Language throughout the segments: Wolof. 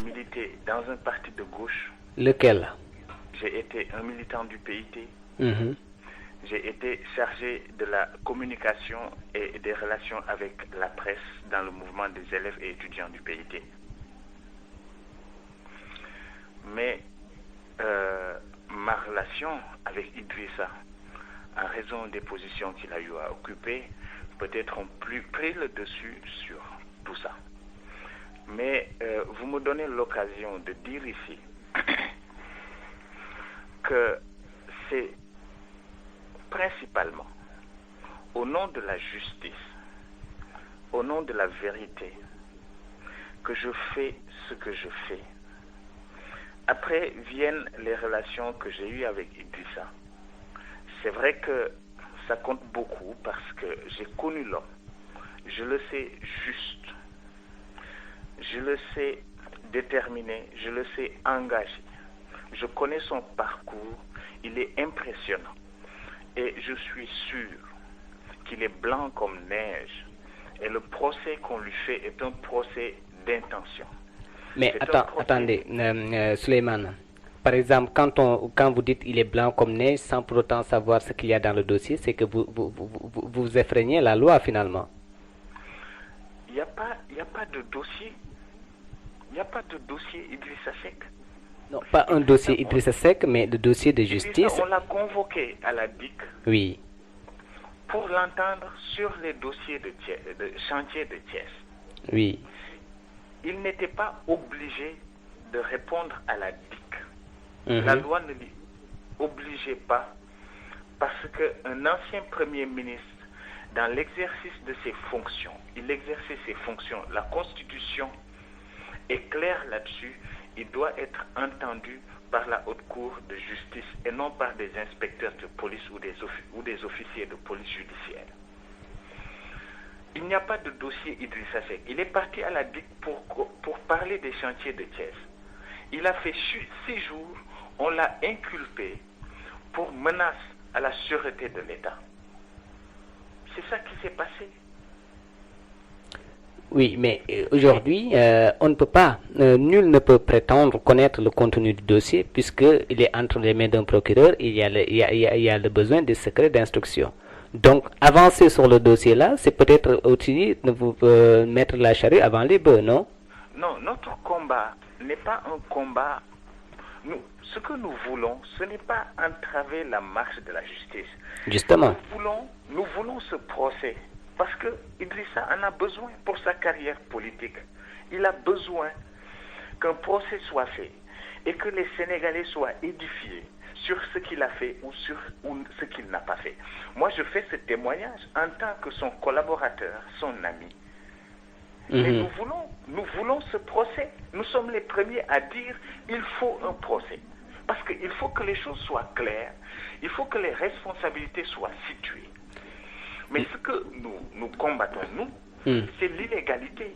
milité dans un parti de gauche. Lequel? J'ai été un militant du PIT. J'ai été chargé de la communication et des relations avec la presse dans le mouvement des élèves et étudiants du PIT. Mais ma relation avec Idrissa, en raison des positions qu'il a eu à occuper, peut-être ont plus pris le dessus sur tout ça. Mais vous me donnez l'occasion de dire ici que c'est principalement au nom de la justice, au nom de la vérité, que je fais ce que je fais. Après viennent les relations que j'ai eues avec Idrissa. C'est vrai que ça compte beaucoup parce que j'ai connu l'homme. Je le sais juste. Je le sais déterminé. Je le sais engagé. Je connais son parcours. Il est impressionnant. Et je suis sûr qu'il est blanc comme neige. Et le procès qu'on lui fait est un procès d'intention. Mais attendez, Souleymane. Par exemple, quand vous dites il est blanc comme neige sans pour autant savoir ce qu'il y a dans le dossier, c'est que vous effrayez la loi finalement. Il n'y a pas de dossier. Il n'y a pas de dossier Idrissa Seck. Non, pas un dossier Idrissa Seck, mais le dossier de justice. Idrissa, on l'a convoqué à la DIC. Oui. Pour l'entendre sur les dossiers de chantier de Thiès. Oui. Il n'était pas obligé de répondre à la DIC. La loi ne l'y obligeait pas parce qu'un ancien Premier ministre, dans l'exercice de ses fonctions, il exerçait ses fonctions. La Constitution est claire là-dessus. Il doit être entendu par la Haute Cour de justice et non par des inspecteurs de police ou des officiers de police judiciaire. Il n'y a pas de dossier Idrissa Seck. Il est parti à la DIC pour parler des chantiers de Thiès. Il a fait 6 jours, on l'a inculpé pour menace à la sûreté de l'État. C'est ça qui s'est passé. Oui, mais aujourd'hui, on ne peut pas, nul ne peut prétendre connaître le contenu du dossier puisqu'il est entre les mains d'un procureur et il y a le besoin des secrets d'instruction. Donc, avancer sur le dossier-là, c'est peut-être aussi de vous mettre la charrue avant les bœufs, non? Non, notre combat n'est pas un combat. Ce que nous voulons, ce n'est pas entraver la marche de la justice. Justement. Nous voulons ce procès parce que Idrissa en a besoin pour sa carrière politique. Il a besoin qu'un procès soit fait et que les Sénégalais soient édifiés sur ce qu'il a fait ou sur ce qu'il n'a pas fait. Moi, je fais ce témoignage en tant que son collaborateur, son ami. Mais nous voulons ce procès. Nous sommes les premiers à dire il faut un procès. Parce qu'il faut que les choses soient claires, il faut que les responsabilités soient situées. Mais ce que nous combattons, c'est l'illégalité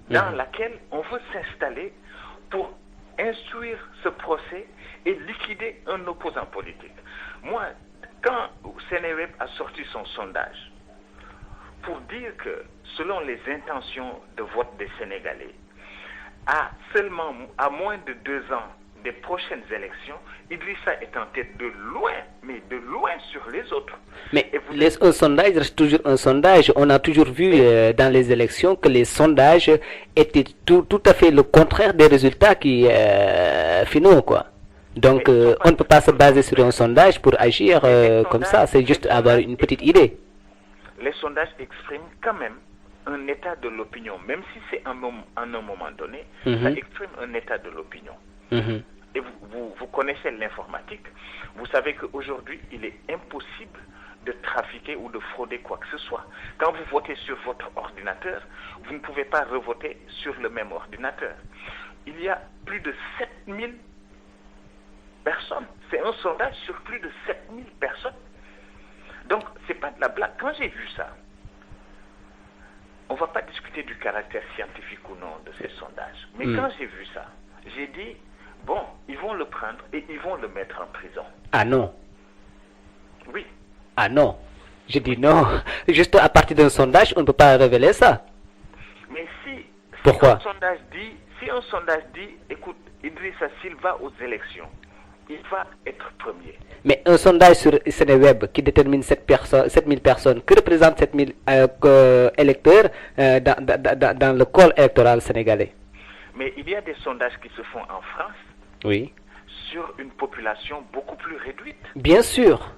dans laquelle on veut s'installer pour instruire ce procès et liquider un opposant politique. Moi, quand Sénéweb a sorti son sondage pour dire que selon les intentions de vote des Sénégalais, à moins de 2 ans des prochaines élections, Idrissa est en tête de loin, mais de loin sur les autres. Mais un sondage reste toujours un sondage. On a toujours vu dans les élections que les sondages étaient tout à fait le contraire des résultats finaux, quoi. Donc, on ne peut pas se baser sur un sondage pour agir comme ça. C'est juste avoir une petite idée. Les sondages expriment quand même un état de l'opinion, même si c'est en un moment donné, ça exprime un état de l'opinion. Et vous connaissez l'informatique, vous savez qu'aujourd'hui, il est impossible de trafiquer ou de frauder quoi que ce soit. Quand vous votez sur votre ordinateur, vous ne pouvez pas revoter sur le même ordinateur. Il y a plus de 7000 personnes. C'est un sondage sur plus de 7000 personnes. Donc, c'est pas de la blague. Quand j'ai vu ça, on ne va pas discuter du caractère scientifique ou non de ces sondages. Mais quand j'ai vu ça, j'ai dit, bon, ils vont le prendre et ils vont le mettre en prison. Ah non. Oui. Ah non. Je dis non. Juste à partir d'un sondage, on ne peut pas révéler ça. Mais si Pourquoi? Si un sondage dit, écoute, Idrissa Seck va aux élections, il va être premier. Mais un sondage sur Sénéweb qui détermine 7000 personnes, que représentent 7000 électeurs dans le corps électoral sénégalais? Mais il y a des sondages qui se font en France. Oui. Sur une population beaucoup plus réduite. Bien sûr.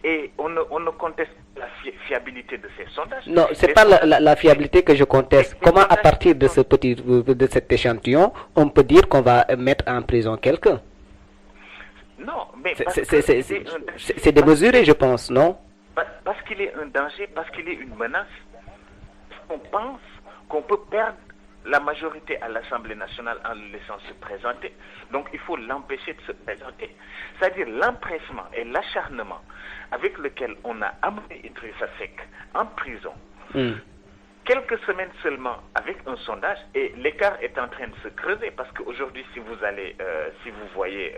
Et on ne conteste la fiabilité de ces sondages. Non, c'est pas la fiabilité que je conteste. Comment à partir de cet échantillon, on peut dire qu'on va mettre en prison quelqu'un? Non, mais c'est démesuré, je pense, non? Parce qu'il est un danger, parce qu'il est une menace. On pense qu'on peut perdre la majorité à l'Assemblée nationale en le laissant se présenter. Donc il faut l'empêcher de se présenter. C'est-à-dire l'empressement et l'acharnement avec lequel on a amené Idrissa Seck en prison. Quelques semaines seulement avec un sondage, et l'écart est en train de se creuser, parce qu'aujourd'hui, si vous voyez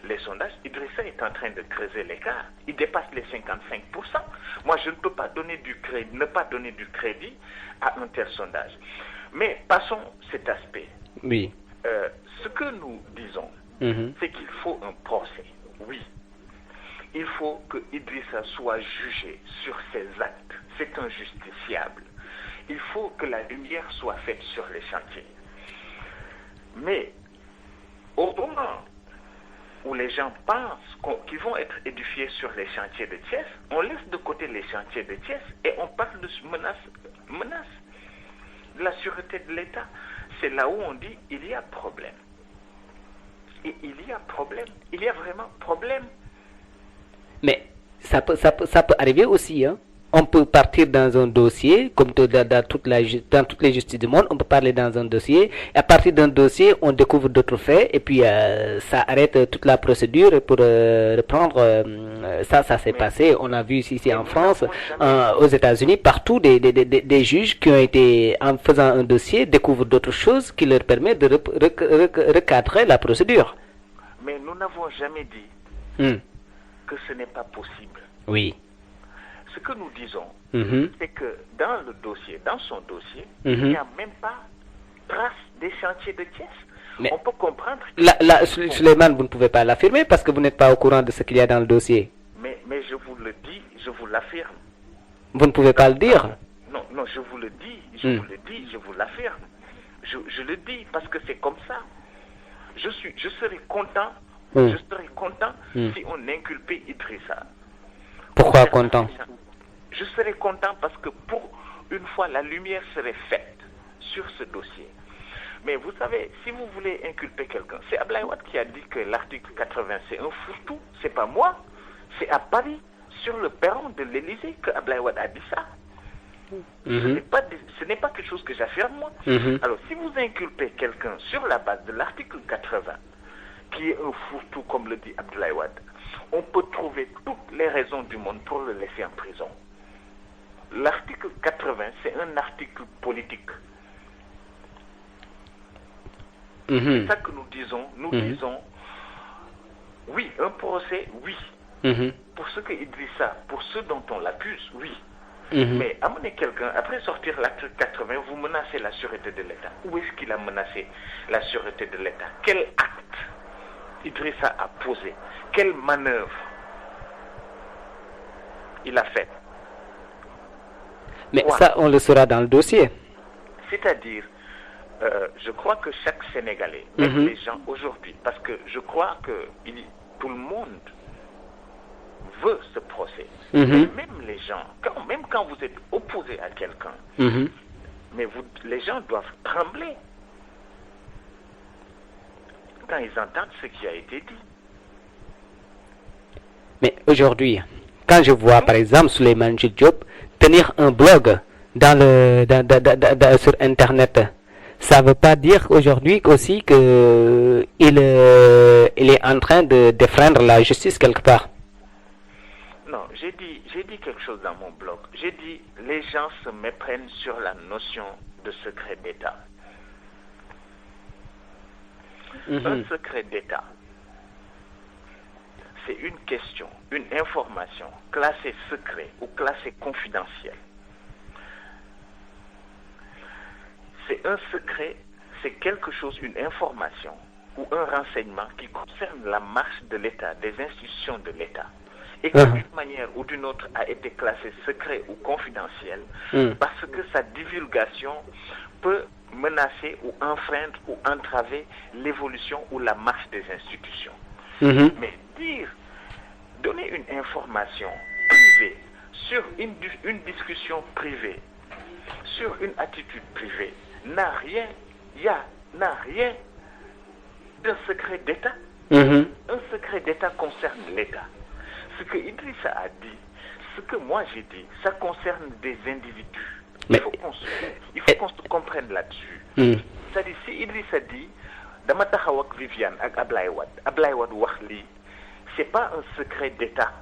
les sondages, Idrissa est en train de creuser l'écart. Il dépasse les 55%. Moi, je ne peux pas ne pas donner du crédit à un tel sondage. Mais passons cet aspect. Oui. Ce que nous disons, c'est qu'il faut un procès. Oui. Il faut que Idrissa soit jugé sur ses actes. C'est injustifiable. Il faut que la lumière soit faite sur les chantiers. Mais au moment où les gens pensent qu'ils vont être édifiés sur les chantiers de Thiès, on laisse de côté les chantiers de Thiès et on parle de menace de la sûreté de l'État. C'est là où on dit il y a problème. Et il y a problème. Il y a vraiment problème. Mais ça peut arriver aussi, hein. On peut partir dans un dossier, comme dans toutes les justices du monde, on peut parler dans un dossier, et à partir d'un dossier, on découvre d'autres faits, et puis ça arrête toute la procédure pour reprendre. Ça s'est passé, on a vu ici en France, aux États-Unis, partout, des juges qui ont été, en faisant un dossier, découvrent d'autres choses qui leur permettent de recadrer la procédure. Mais nous n'avons jamais dit que ce n'est pas possible. Oui. Ce que nous disons, c'est que dans son dossier, il n'y a même pas trace des chantiers de Thiès. Mais on peut comprendre. Souleymane, vous ne pouvez pas l'affirmer parce que vous n'êtes pas au courant de ce qu'il y a dans le dossier. Mais je vous le dis, je vous l'affirme. Vous ne pouvez pas le dire? Non, je vous le dis, je vous l'affirme. Je le dis parce que c'est comme ça. Je serais content, si on inculpait Idrissa. Pourquoi content? Je serais content parce que pour une fois, la lumière serait faite sur ce dossier. Mais vous savez, si vous voulez inculper quelqu'un, c'est Abdoulaye Wade qui a dit que l'article 80 c'est un fourre-tout. C'est pas moi, c'est à Paris, sur le perron de l'Élysée, que Abdoulaye Wade a dit ça. Ce n'est pas quelque chose que j'affirme moi. Alors, si vous inculpez quelqu'un sur la base de l'article 80, qui est un fourre-tout, comme le dit Abdoulaye Wade, on peut trouver toutes les raisons du monde pour le laisser en prison. L'article 80, c'est un article politique. C'est ça que nous disons. Nous disons, oui, un procès, oui. Pour ce que Idrissa, pour ceux dont on l'accuse, oui. Mais amener quelqu'un, après sortir l'article 80, vous menacez la sûreté de l'État. Où est-ce qu'il a menacé la sûreté de l'État? Quel acte Idrissa a posé? Quelle manœuvre il a faite? Mais ça, on le saura dans le dossier. C'est-à-dire, je crois que chaque Sénégalais, même les gens aujourd'hui, parce que je crois que tout le monde veut ce procès. Même les gens, même quand vous êtes opposé à quelqu'un, mais les gens doivent trembler quand ils entendent ce qui a été dit. Mais aujourd'hui, quand je vois par exemple Souleymane Jules Diop tenir un blog sur Internet, ça ne veut pas dire aujourd'hui aussi qu'il est en train de défendre la justice quelque part. Non, j'ai dit quelque chose dans mon blog. J'ai dit les gens se méprennent sur la notion de secret d'État. Un secret d'État, c'est une question, une information classée secret ou classée confidentielle. c'est un secret, c'est quelque chose, une information ou un renseignement qui concerne la marche de l'État, des institutions de l'État, et qui d'une manière ou d'une autre a été classé secret ou confidentiel, parce que sa divulgation peut menacer ou enfreindre ou entraver l'évolution ou la marche des institutions. Mais donner une information privée sur une discussion privée, sur une attitude privée, n'a rien d'un secret d'État. Un secret d'État concerne l'État. Ce que Idrissa a dit, ce que moi j'ai dit, ça concerne des individus. Il faut qu'on se comprenne là-dessus. C'est-à-dire, si Idrissa dit, dama taxaw ak Viviane ak Ablaye Wade wax lii, c'est pas un secret d'État.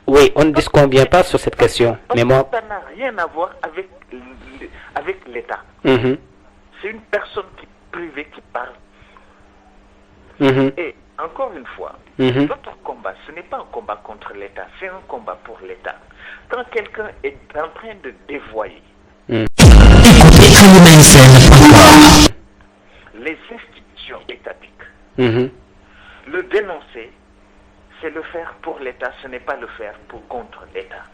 Oui, on ne disconvient pas sur cette question. Mais moi, ça n'a rien à voir avec l'État. C'est une personne privée qui parle. Et encore une fois, notre combat, ce n'est pas un combat contre l'État, c'est un combat pour l'État. Quand quelqu'un est en train de dévoyer les institutions étatiques, le dénoncer, c'est le faire pour l'État, ce n'est pas le faire contre l'État.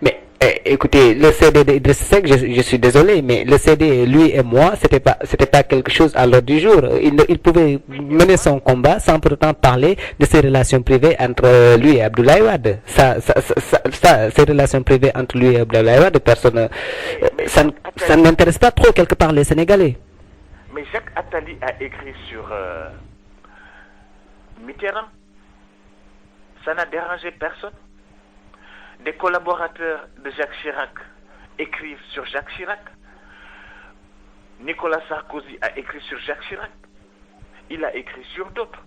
Mais écoutez, le CD de Seck, je suis désolé, mais le CD, lui et moi, c'était pas quelque chose à l'ordre du jour. Il pouvait mener son combat sans pour autant parler de ses relations privées entre lui et Abdoulaye Wade. Ces relations privées entre lui et Abdoulaye Wade, personne, ça n'intéresse pas trop quelque part les Sénégalais. Mais Jacques Attali a écrit sur Mitterrand. Ça n'a dérangé personne. Des collaborateurs de Jacques Chirac écrivent sur Jacques Chirac. Nicolas Sarkozy a écrit sur Jacques Chirac. Il a écrit sur d'autres.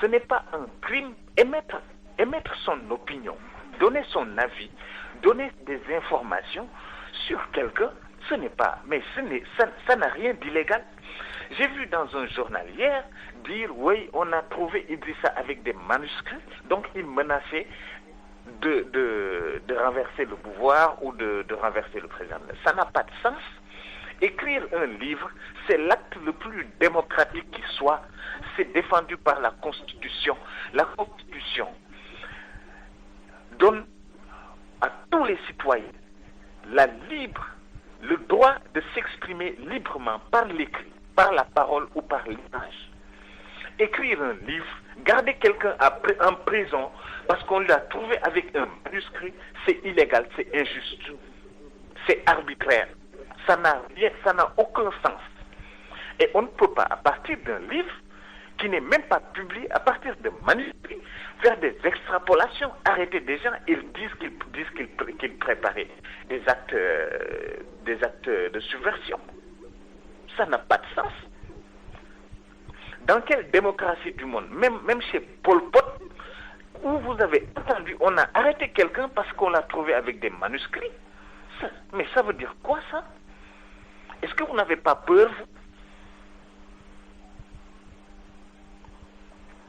Ce n'est pas un crime émettre son opinion, donner son avis, donner des informations sur quelqu'un. Ce n'est pas, mais ça n'a rien d'illégal. J'ai vu dans un journal hier dire, oui, on a trouvé Idrissa avec des manuscrits, donc il menaçait de renverser le pouvoir ou de renverser le président. Ça n'a pas de sens. Écrire un livre, c'est l'acte le plus démocratique qui soit. C'est défendu par la Constitution. La Constitution donne à tous les citoyens le droit de s'exprimer librement par l'écrit, par la parole ou par l'image. Écrire un livre, garder quelqu'un en prison parce qu'on l'a trouvé avec un manuscrit, c'est illégal, c'est injuste, c'est arbitraire. Ça n'a aucun sens. Et on ne peut pas, à partir d'un livre qui n'est même pas publié, à partir de manuscrits, faire des extrapolations, arrêter des gens, ils disent qu'ils préparaient des actes de subversion. Ça n'a pas de sens. Dans quelle démocratie du monde, même chez Pol Pot, où vous avez entendu, on a arrêté quelqu'un parce qu'on l'a trouvé avec des manuscrits. Mais ça veut dire quoi ça? Est-ce que vous n'avez pas peur?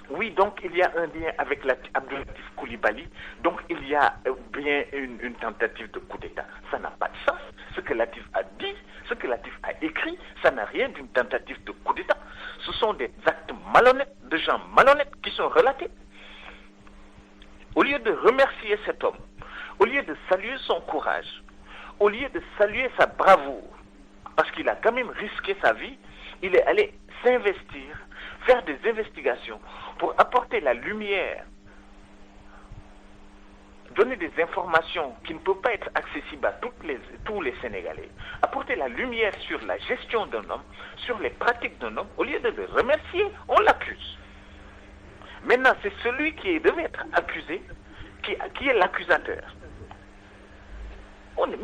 Oui, donc il y a un lien avec Abdou Latif Coulibaly, donc il y a bien une tentative de coup d'État. Ça n'a pas de sens. Ce que Latif a dit, ce que Latif a écrit, ça n'a rien d'une tentative de coup d'État. Ce sont des actes malhonnêtes, de gens malhonnêtes qui sont relatés. Au lieu de remercier cet homme, au lieu de saluer son courage, au lieu de saluer sa bravoure, parce qu'il a quand même risqué sa vie, il est allé s'investir, faire des investigations pour apporter la lumière, donner des informations qui ne peuvent pas être accessibles à tous les Sénégalais, apporter la lumière sur la gestion d'un homme, sur les pratiques d'un homme. Au lieu de le remercier, on l'accuse. Maintenant, c'est celui qui devait être accusé qui est l'accusateur.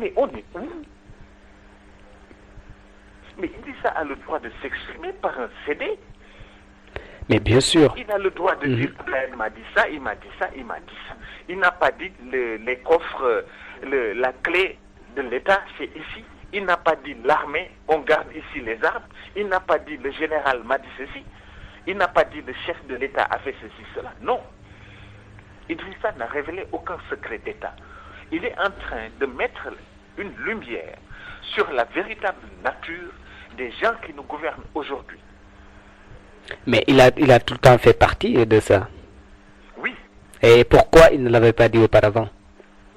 Mais on est où? Mais Idrissa a le droit de s'exprimer par un CD. Mais bien sûr. Il a le droit de dire, il m'a dit ça, il m'a dit ça, il m'a dit ça. Il n'a pas dit les coffres, la clé de l'État, c'est ici. Il n'a pas dit l'armée, on garde ici les armes. Il n'a pas dit le général m'a dit ceci. Il n'a pas dit le chef de l'État a fait ceci, cela. Non. Idrissa n'a révélé aucun secret d'État. Il est en train de mettre une lumière sur la véritable nature des gens qui nous gouvernent aujourd'hui. Mais il a tout le temps fait partie de ça. Oui, Et pourquoi il ne l'avait pas dit auparavant?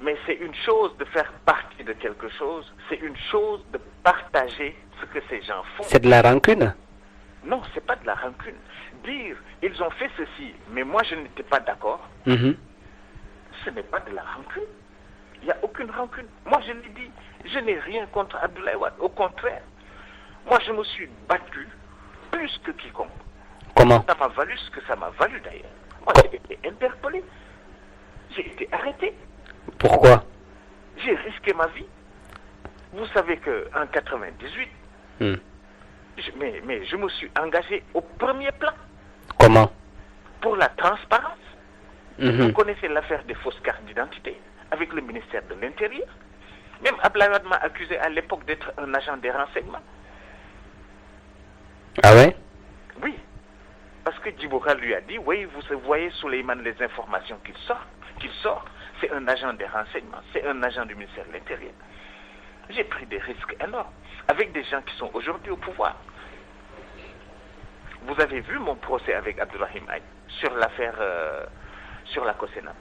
mais c'est une chose de faire partie de quelque chose, c'est une chose de partager ce que ces gens font. C'est de la rancune? Non, c'est pas de la rancune. Dire, ils ont fait ceci, mais moi je n'étais pas d'accord, Mhm. ce n'est pas de la rancune. Il n'y a aucune rancune. Moi je l'ai dit, je n'ai rien contre Abdoulaye Wade. Au contraire, moi je me suis battu plus que quiconque. Comment? Ça m'a valu ce que ça m'a valu d'ailleurs. Moi j'ai été interpellé, j'ai été arrêté, Pourquoi? j'ai risqué ma vie. Vous savez qu'en 98, Hmm. mais je me suis engagé au premier plan Comment? pour la transparence. Mhm. Vous connaissez l'affaire des fausses cartes d'identité avec le ministère de l'Intérieur. Même Abdoulaye Wade m'a accusé à l'époque d'être un agent des renseignements. Ah ouais? Oui, parce que Djiboka lui a dit, oui, vous voyez Souleymane les informations qu'il sort, c'est un agent des renseignements, c'est un agent du ministère de l'Intérieur. J'ai pris des risques énormes avec des gens qui sont aujourd'hui au pouvoir. Vous avez vu mon procès avec Abdourahim Aïe sur l'affaire, sur la COSENA.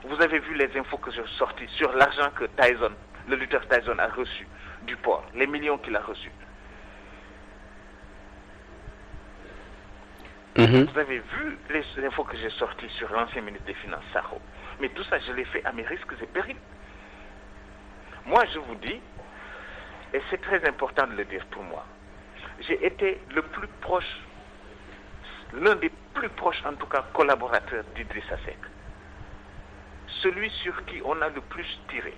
Vous avez vu les infos que j'ai sorties sur l'argent que Tyson, le lutteur Tyson a reçu du port, les millions qu'il a reçus. Mhm. Vous avez vu les infos que j'ai sorties sur l'ancien ministre des Finances, Sakho. Mais tout ça, je l'ai fait à mes risques et périls. Moi, je vous dis, et c'est très important de le dire pour moi, j'ai été le plus proche, l'un des plus proches en tout cas collaborateurs d'Idrissa Seck. Celui sur qui on a le plus tiré,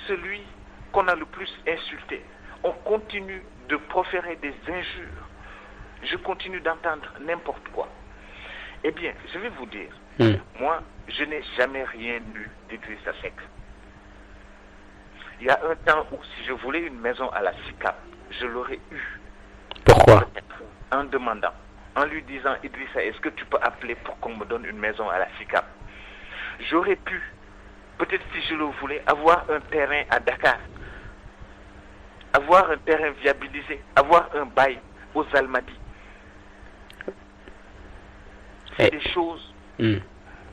celui qu'on a le plus insulté. On continue de proférer des injures. Je continue d'entendre n'importe quoi. Eh bien, je vais vous dire, moi, je n'ai jamais rien lu d'Idrissa Seck. Il y a un temps où si je voulais une maison à la SICAP, je l'aurais eu. Pourquoi? En demandant, en lui disant, Idrissa, est-ce que tu peux appeler pour qu'on me donne une maison à la SICAP? J'aurais pu, peut-être si je le voulais, avoir un terrain à Dakar, avoir un terrain viabilisé, avoir un bail aux Almadies. C'est des choses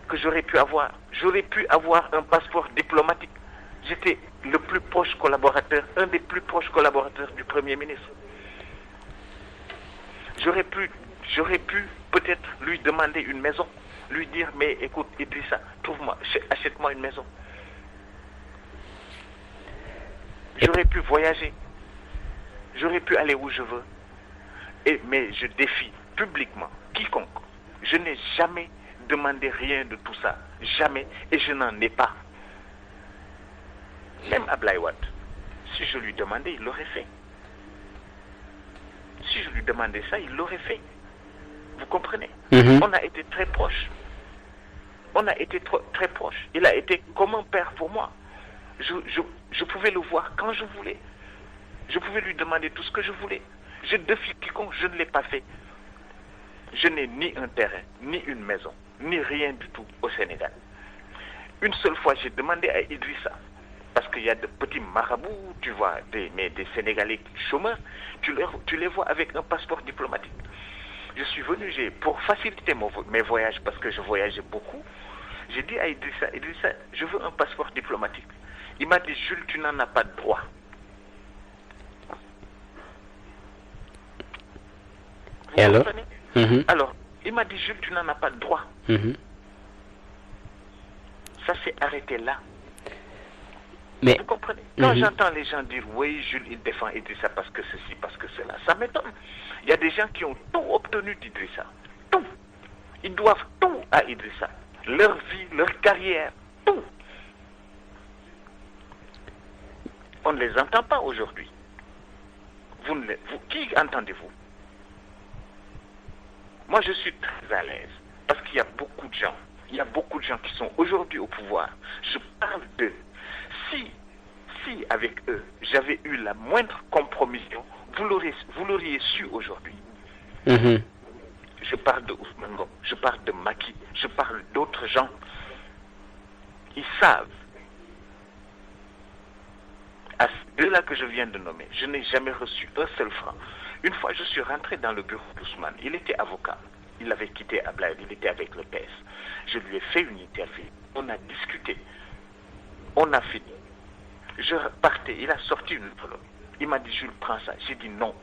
que j'aurais pu avoir. J'aurais pu avoir un passeport diplomatique. J'étais le plus proche collaborateur, un des plus proches collaborateurs du Premier ministre. J'aurais pu peut-être lui demander une maison, lui dire, mais écoute, Idrissa, trouve-moi, achète-moi une maison. J'aurais pu voyager. J'aurais pu aller où je veux. Mais je défie publiquement quiconque. Je n'ai jamais demandé rien de tout ça. Jamais. Et je n'en ai pas. Même Abdoulaye Wade, si je lui demandais, il l'aurait fait. Si je lui demandais ça, il l'aurait fait. Vous comprenez? On a été très proches. On a été très proches. Il a été comme un père pour moi. Je pouvais le voir quand je voulais. Je pouvais lui demander tout ce que je voulais. Je défie quiconque, je ne l'ai pas fait. Je n'ai ni un terrain, ni une maison, ni rien du tout au Sénégal. Une seule fois, j'ai demandé à Idrissa, parce qu'il y a de petits marabouts, tu vois, des Sénégalais chômeurs, tu les vois avec un passeport diplomatique. Je suis venu, pour faciliter mes voyages, parce que je voyageais beaucoup, j'ai dit à Idrissa, Idrissa, je veux un passeport diplomatique. Il m'a dit, Jules, tu n'en as pas de droit. Et alors? Alors, il m'a dit, Jules, tu n'en as pas de droit. Ça s'est arrêté là. Mais, vous comprenez? Quand j'entends les gens dire, oui, Jules, il défend Idrissa parce que ceci, parce que cela, ça m'étonne. Il y a des gens qui ont tout obtenu d'Idrissa. Tout. Ils doivent tout à Idrissa. Leur vie, leur carrière, tout. On ne les entend pas aujourd'hui. Qui entendez-vous? Moi, je suis très à l'aise parce qu'il y a beaucoup de gens. Il y a beaucoup de gens qui sont aujourd'hui au pouvoir. Je parle d'eux. Si avec eux, j'avais eu la moindre compromission, vous l'auriez su aujourd'hui. Je parle de Ousmane Ngom, je parle de Macky, je parle d'autres gens. Ils savent deux-là que je viens de nommer, je n'ai jamais reçu un seul franc. Une fois, je suis rentré dans le bureau d'Ousmane. Il était avocat. Il avait quitté Ablaye, il était avec le PS. Je lui ai fait une interview. On a discuté. On a fini. Je partais, il a sorti une enveloppe. Il m'a dit, je le prends ça. J'ai dit non.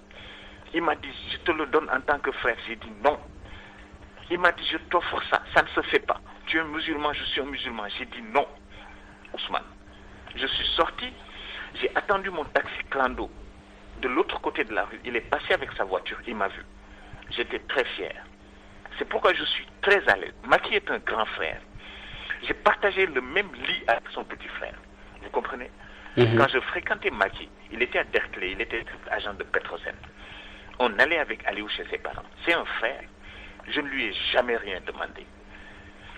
Il m'a dit, je te le donne en tant que frère. J'ai dit non. Il m'a dit, je t'offre ça. Ça ne se fait pas. Tu es un musulman, je suis un musulman. J'ai dit non, Ousmane. Je suis sorti, j'ai attendu mon taxi clando de l'autre côté de la rue. Il est passé avec sa voiture, il m'a vu. J'étais très fier. C'est pourquoi je suis très à l'aise. Macky est un grand frère. J'ai partagé le même lit avec son petit frère. Vous comprenez? Quand je fréquentais Macky, il était à Derklé, il était agent de Petrosen. On allait avec Aliou chez ses parents. C'est un frère. Je ne lui ai jamais rien demandé.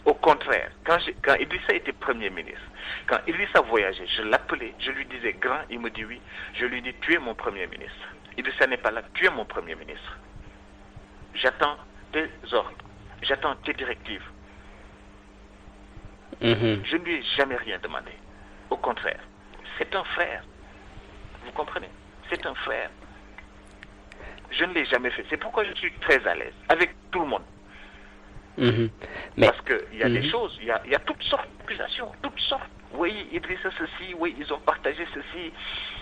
Au contraire, quand Idrissa était Premier ministre, quand Idrissa voyageait, je l'appelais, je lui disais grand, il me dit oui. Je lui dis, tu es mon Premier ministre. Idrissa n'est pas là, tu es mon Premier ministre. J'attends tes ordres, j'attends tes directives. Je ne lui ai jamais rien demandé. Au contraire, c'est un frère. Vous comprenez? C'est un frère. Je ne l'ai jamais fait. C'est pourquoi je suis très à l'aise avec tout le monde. Mais, parce qu'il y a des choses, il y a toutes sortes d'accusations, toutes sortes. Oui, Idrissa ceci, oui, ils ont partagé ceci,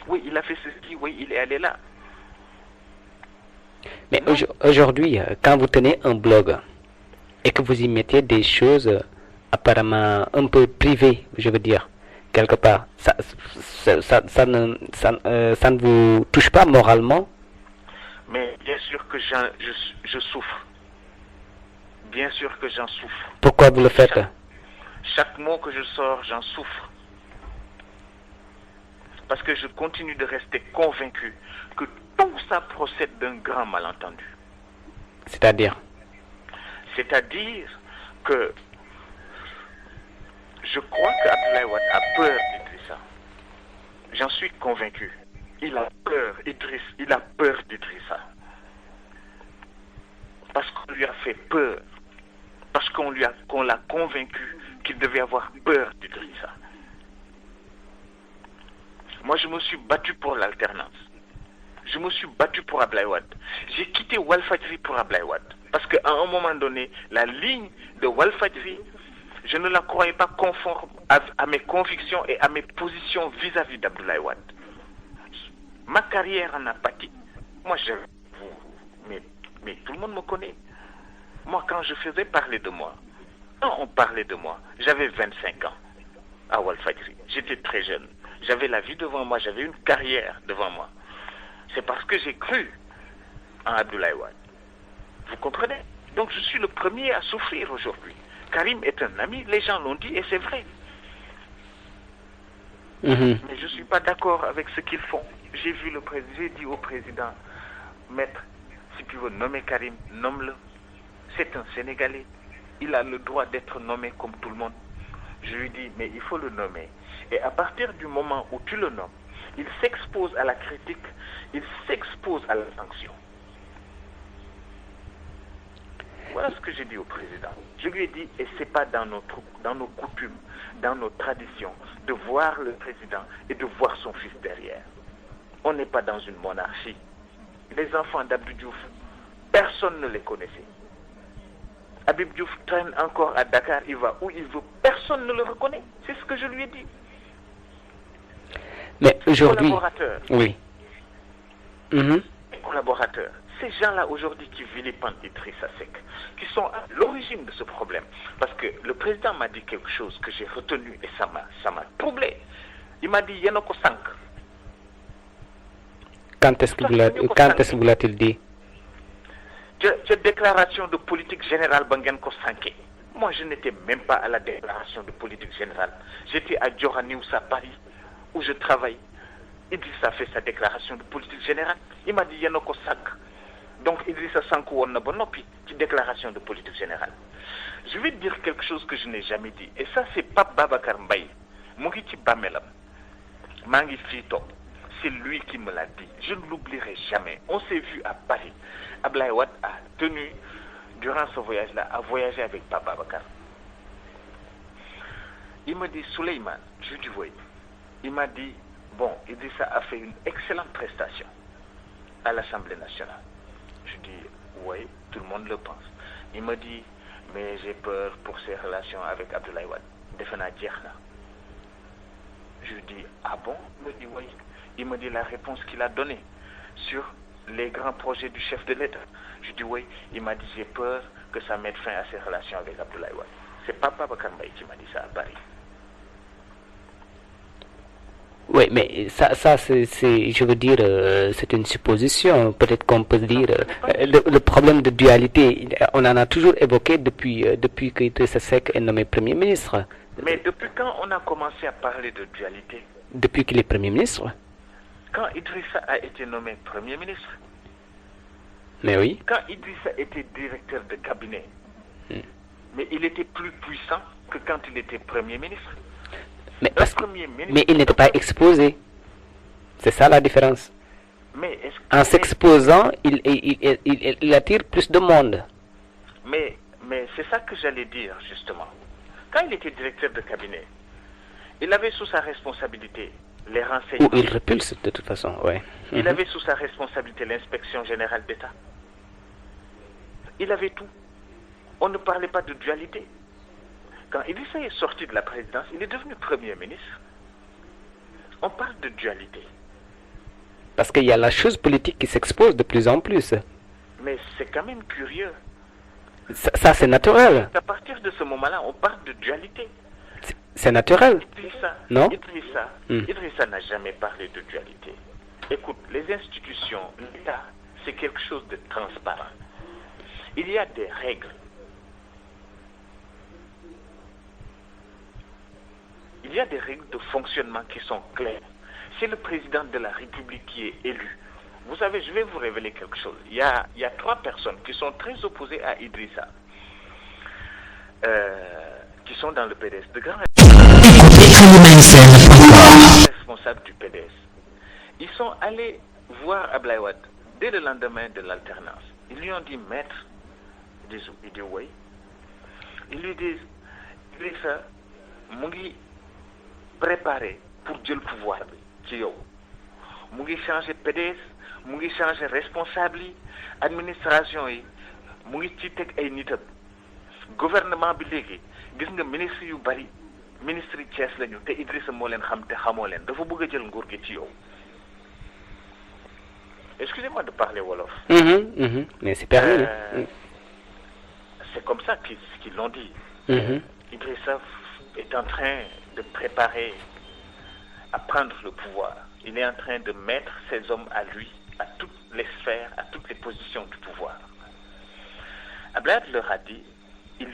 oui, il a fait ceci, oui, il est allé là. Mais aujourd'hui, quand vous tenez un blog et que vous y mettez des choses apparemment un peu privées, je veux dire, quelque part, ça ne vous touche pas moralement? Mais bien sûr que je souffre. Bien sûr que j'en souffre. Pourquoi vous le faites? Chaque mot que je sors, j'en souffre. Parce que je continue de rester convaincu que tout ça procède d'un grand malentendu. C'est-à-dire? C'est-à-dire que je crois qu'Abdoulaye Wade a peur d'Idrissa. J'en suis convaincu. Il a peur, il a peur d'Idrissa. Parce qu'on lui a fait peur. Parce qu'on l'a convaincu qu'il devait avoir peur d'Idrissa. Moi, je me suis battu pour l'alternance. Je me suis battu pour Abdoulaye Wade. J'ai quitté Walfadjri pour Abdoulaye Wade. Parce qu'à un moment donné, la ligne de Walfadjri, je ne la croyais pas conforme à mes convictions et à mes positions vis-à-vis d'Abdoulaye Wade. Ma carrière en a pâti. Moi, mais tout le monde me connaît. Moi, quand je faisais parler de moi, quand on parlait de moi, j'avais 25 ans à Walfadjri. J'étais très jeune. J'avais la vie devant moi, j'avais une carrière devant moi. C'est parce que j'ai cru en Abdoulaye Wade. Vous comprenez? Donc je suis le premier à souffrir aujourd'hui. Karim est un ami, les gens l'ont dit et c'est vrai. Mais je ne suis pas d'accord avec ce qu'ils font. J'ai dit au président, maître, si tu veux nommer Karim, nomme-le. C'est un Sénégalais. Il a le droit d'être nommé comme tout le monde. Je lui dis, mais il faut le nommer. Et à partir du moment où tu le nommes, il s'expose à la critique, il s'expose à la sanction. Voilà ce que j'ai dit au président. Je lui ai dit, et ce n'est pas dans nos coutumes, dans nos traditions, de voir le président et de voir son fils derrière. On n'est pas dans une monarchie. Les enfants d'Abdou Diouf, personne ne les connaissait. Habib Diouf traîne encore à Dakar, il va où il veut, personne ne le reconnaît. C'est ce que je lui ai dit. Mais aujourd'hui... Collaborateurs. Oui. Collaborateurs. Ces gens-là aujourd'hui qui vilipendent Idrissa Seck, qui sont à l'origine de ce problème. Parce que le président m'a dit quelque chose que j'ai retenu et ça m'a troublé. Il m'a dit, Yanoko Sank. Quand est-ce que vous l'a-t-il dit? Cette déclaration de politique générale Bangenko Sanké. Moi, je n'étais même pas à la déclaration de politique générale. J'étais à Djoranius à Paris, où je travaille. Idrissa a fait sa déclaration de politique générale. Il m'a dit Yanoko Sank. Donc Idrissa Sanko on a bonopi, déclaration de politique générale. Je vais dire quelque chose que je n'ai jamais dit. Et ça, c'est Pape Babacar Mbaye. Mouhiti Bamelam. Mangi Fito. C'est lui qui me l'a dit. Je ne l'oublierai jamais. On s'est vu à Paris. Abdoulaye Wade a tenu, durant ce voyage-là, à voyager avec Pape Babacar. Il m'a dit, Souleymane, je dis oui. Il m'a dit, bon, Idrissa a fait une excellente prestation à l'Assemblée nationale. Je dis, oui, tout le monde le pense. Il me dit, mais j'ai peur pour ses relations avec Abdoulaye Wade. Defena Djerna. Je lui dis, ah bon? Il me dit, oui. Il me dit la réponse qu'il a donnée sur les grands projets du chef de l'État. Je dis, oui. Il m'a dit, j'ai peur que ça mette fin à ses relations avec Abdoulaye Wade. C'est Papa Bakar Mbaye qui m'a dit ça à Paris. Oui, mais ça je veux dire, c'est une supposition. Peut-être qu'on peut dire le problème de dualité. On en a toujours évoqué depuis que Idrissa Seck est nommé Premier ministre. Mais depuis quand on a commencé à parler de dualité? Depuis qu'il est Premier ministre. Quand Idrissa a été nommé Premier ministre. Mais oui. Quand Idrissa était directeur de cabinet. Mais il était plus puissant que quand il était Premier ministre. Mais il n'était pas exposé. C'est ça la différence. Mais en s'exposant, il attire plus de monde. Mais c'est ça que j'allais dire, justement. Quand il était directeur de cabinet, il avait sous sa responsabilité les renseignements. Ou il repulse de toute façon, oui. Il avait sous sa responsabilité l'inspection générale d'État. Il avait tout. On ne parlait pas de dualité. Quand Idrissa est sorti de la présidence, il est devenu Premier ministre. On parle de dualité. Parce qu'il y a la chose politique qui s'expose de plus en plus. Mais c'est quand même curieux. Ça c'est naturel. À partir de ce moment-là, on parle de dualité. C'est naturel. Idrissa, non? Idrissa n'a jamais parlé de dualité. Écoute, les institutions, l'État, c'est quelque chose de transparent. Il y a des règles. Il y a des règles de fonctionnement qui sont claires. C'est le président de la République qui est élu. Vous savez, je vais vous révéler quelque chose. Il y a 3 personnes qui sont très opposées à Idrissa, qui sont dans le PDS. De grands responsables du PDS. Ils sont allés voir Abdoulaye Wade dès le lendemain de l'alternance. Ils lui ont dit, maître, il dit oui. Ils lui disent, Idrissa, mu ngi préparé pour jël pouvoir bi ci yow mu ngi changer PDS mu ngi changer responsable yi administration yi mu ngi ci teg ay nitam gouvernement bi léegi gis nga ministre yu bari ministre yi Thiès lañu te Idrissa moo leen xam te xamoo leen dafa bëgg a jël nguur gi ci yow. Excusez-moi de parler wolof. Mais c'est permis. C'est comme ça qu'ils l'ont dit. Idrissa est en train de préparer à prendre le pouvoir. Il est en train de mettre ses hommes à lui, à toutes les sphères, à toutes les positions du pouvoir. Abdoulaye leur a dit, il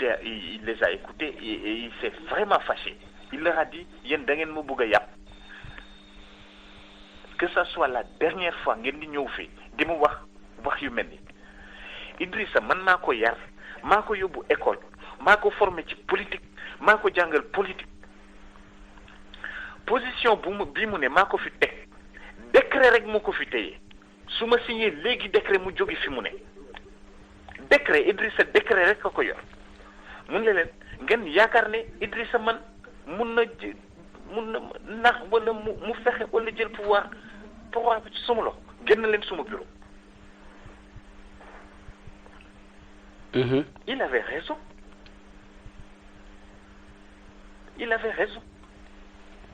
les a écoutés et il s'est vraiment fâché. Il leur a dit, yen da ngeen mo bëgg a yàpp. Que ça soit la dernière fois ngeen di ñëw fii di mu wax yu mel ni Idrissa man maa ko yar maa ko yóbbu école maa ko formé ci politique maa ko jàngal politique position bii mu ne maa ko fi teg décret rek moo ko fi téye su ma signé léegi décret mu jóge fi mu ne décret Idrissa décret rek a ko yor mun ne leen ngeen yaakaar ne Idrissa man mun na nax wala mu fexe wala jël pouvoir bi ci suma loxo génn leen suma bureau. Il avait raison. Il avait raison.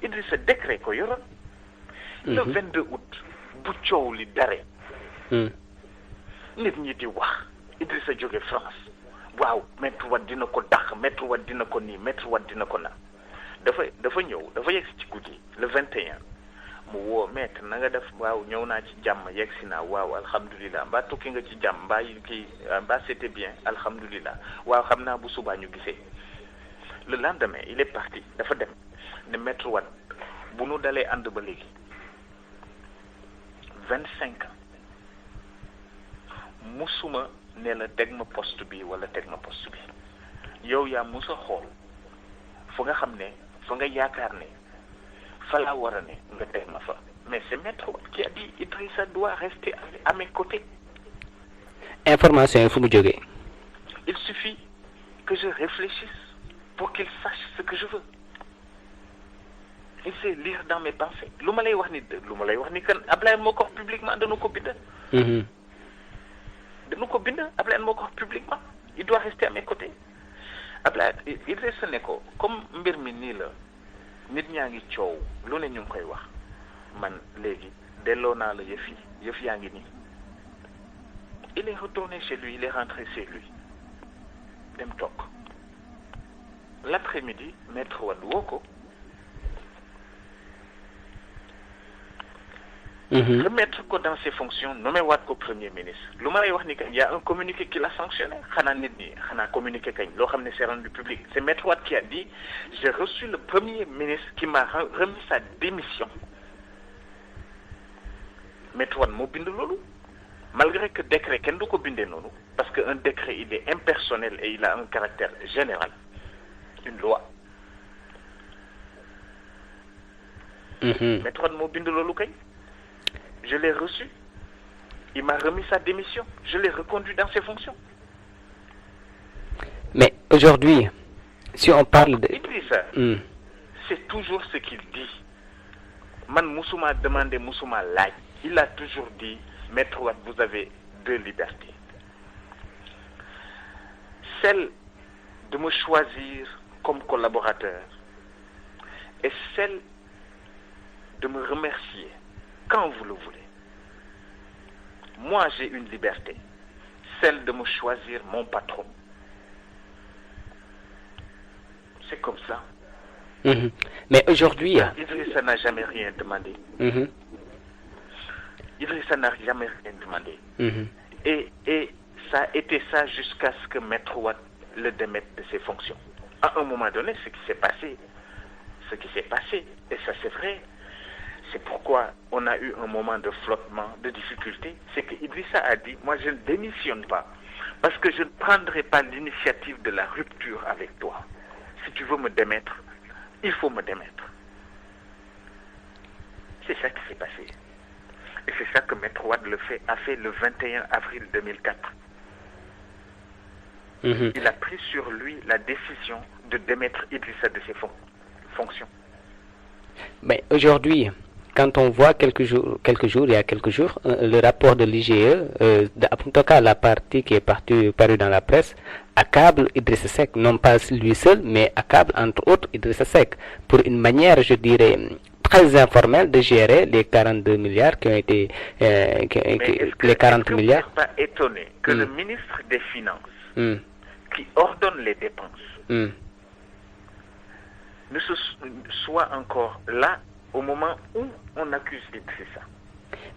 Idrissa décret ko yoroon. Le 22 août bu coow li dare. nit ñi di wax Idrissa jóge France waaw Maître Wade dina ko dàq Maître Wade dina ko nii Maître Wade dina ko na dafa ñëw dafa yegg ci guddi le 21 mu woo maître na nga def waaw ñëw naa ci jàmm yegg si naa waaw alhamdulilah mbaa tukki nga ci jàmm mbaa c'était bien alhamdulilah waaw xam naa bu subaa ñu gisee. Le lendemain il est parti dafa dem ne Maître Wade bu nu dalee ànd ba léegi 25 ans musuma ne la teg ma poste bi wala teg ma poste bi yow yaa musa xool fa nga xam ne fa nga yaakaar ne fa laa war a ne nga teg ma fa mais c'est Maître Wade qui a dit Idrissa doit rester à mes côtés. Information yi fu mu jógee. Il suffit que je réfléchisse pour qu'il sache ce que je veux. il sait lire dans mes pensées. Lu ma lay wax ni kan Ablaye moo ko wax publiquement dañu ko bind. dañu ko bind Ablaye moo ko wax publiquement il doit rester à mes côtés. Ablaye Idrissa ne ko comme mbir mi nii la nit ñaa ngi coow lu ne ñu ngi koy wax man léegi delloo naa la yëf yaa ngi nii. Il est retourné chez lui, il est rentré chez lui. Dem toog. L'après-midi, maître Wade woo ko. Remettre ko dans ses fonctions, nommé Wade ko premier ministre. Lu ma lay wax ni kañ y a un communiqué qui l'a sanctionné. Xanaa nit ñi xanaa communiqué kañ loo xam ne c'est rendu public. C'est maître Wade qui a dit j'ai reçu le premier ministre qui m'a remis sa démission. Maître Wade moo bind loolu. Malgré que décret kenn du ko bindee noonu parce que un décret il est impersonnel et il a un caractère général une loi. Maître Wade moo bind loolu kay je l'ai reçu il m'a remis sa démission je l'ai reconduit dans ses fonctions. Mais aujourd'hui si on parle de Idrissa c'est toujours ce qu'il dit man musuma demandé musuma laaj il a toujours dit Maître Wade, vous avez deux libertés. Celle de me choisir comme collaborateur et celle de me remercier quand vous le voulez. Moi, j'ai une liberté, celle de me choisir mon patron. C'est comme ça. Mais aujourd'hui... Idrissa n'a jamais rien demandé. Idrissa n'a jamais rien demandé. Et ça a été ça jusqu'à ce que Maître Wade le démette de ses fonctions. À un moment donné, ce qui s'est passé, et ça c'est vrai, c'est pourquoi on a eu un moment de flottement, de difficulté, c'est que Idrissa a dit, moi je ne démissionne pas, parce que je ne prendrai pas l'initiative de la rupture avec toi. Si tu veux me démettre, il faut me démettre. C'est ça qui s'est passé. Et c'est ça que Maître Wade a fait le 21 avril 2004. Il a pris sur lui la décision de démettre Idrissa de ses fonctions. Mais aujourd'hui, quand on voit il y a quelques jours, le rapport de l'IGE, en tout cas la partie qui est parue dans la presse, accable Idrissa Seck, non pas lui seul, mais accable entre autres Idrissa Seck, pour une manière, je dirais, très informelle de gérer les 42 milliards qui ont été... les 40 milliards. Vous n'êtes pas étonné que le ministre des Finances, qui ordonne les dépenses, ne soit encore là au moment où on accuse Idrissa.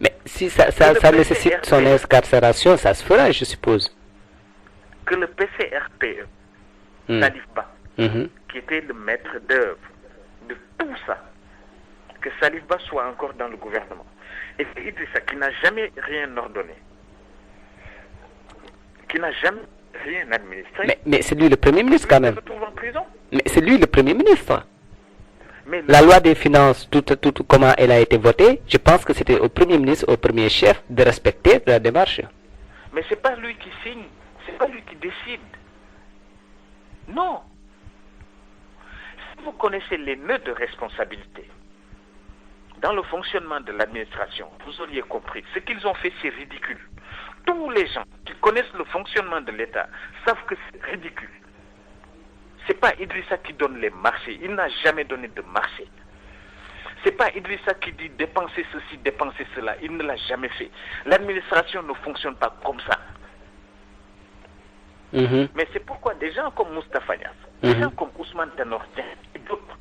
Mais si ça nécessite son excarcération, ça se fera, je suppose. Que le PCRPE, Salif Ba, qui était le maître d'œuvre de tout ça, que Salif Ba soit encore dans le gouvernement. Et c'est Idrissa qui n'a jamais rien ordonné, qui n'a jamais rien administré. Mais c'est lui le Premier ministre quand même. Il se retrouve en prison. Mais c'est lui le Premier ministre. Mais la loi des finances, tout comment elle a été votée, je pense que c'était au Premier ministre, au premier chef de respecter la démarche. Mais c'est pas lui qui signe, c'est pas lui qui décide. Non. Si vous connaissez les nœuds de responsabilité dans le fonctionnement de l'administration, vous auriez compris. Ce qu'ils ont fait, c'est ridicule. Tous les gens qui connaissent le fonctionnement de l'État savent que c'est ridicule. C'est pas Idrissa qui donne les marchés. Il n'a jamais donné de marché. C'est pas Idrissa qui dit dépenser ceci, dépenser cela. Il ne l'a jamais fait. L'administration ne fonctionne pas comme ça. Mais c'est pourquoi des gens comme Moustapha Niasse, des gens comme Ousmane Tanor Dieng et d'autres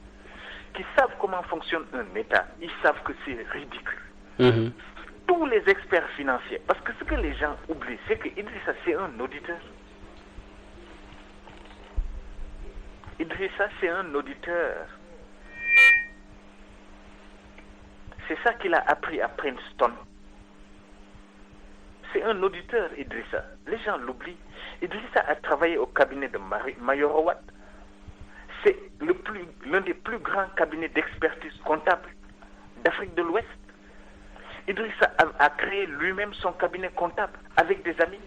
qui savent comment fonctionne un État, ils savent que c'est ridicule. Tous les experts financiers, parce que ce que les gens oublient, c'est que Idrissa, c'est un auditeur. Idrissa, c'est un auditeur. C'est ça qu'il a appris à Princeton. C'est un auditeur, Idrissa. Les gens l'oublient. Idrissa a travaillé au cabinet de Mayoro Wade. C'est l'un des plus grands cabinets d'expertise comptable d'Afrique de l'Ouest. Idrissa a créé lui-même son cabinet comptable avec des amis.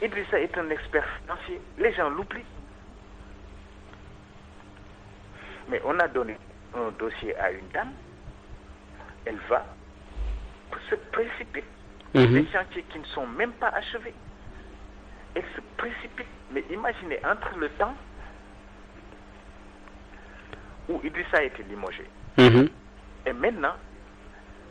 Idrissa est un expert financier. Les gens l'oublient. Mais on a donné un dossier à une dame, elle va se précipite sur des chantiers qui ne sont même pas achevés. Elle se précipite. Mais imaginez, entre le temps où Idrissa a été limogé et maintenant,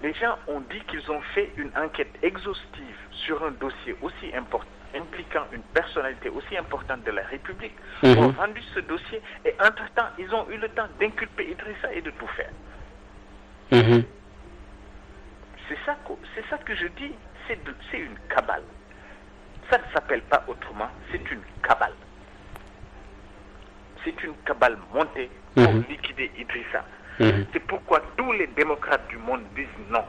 les gens ont dit qu'ils ont fait une enquête exhaustive sur un dossier aussi important, impliquant une personnalité aussi importante de la République, ont rendu ce dossier et entre-temps, ils ont eu le temps d'inculper Idrissa et de tout faire. C'est ça que je dis, c'est une cabale. Ça ne s'appelle pas autrement, c'est une cabale. C'est une cabale montée pour liquider Idrissa. C'est pourquoi tous les démocrates du monde disent non.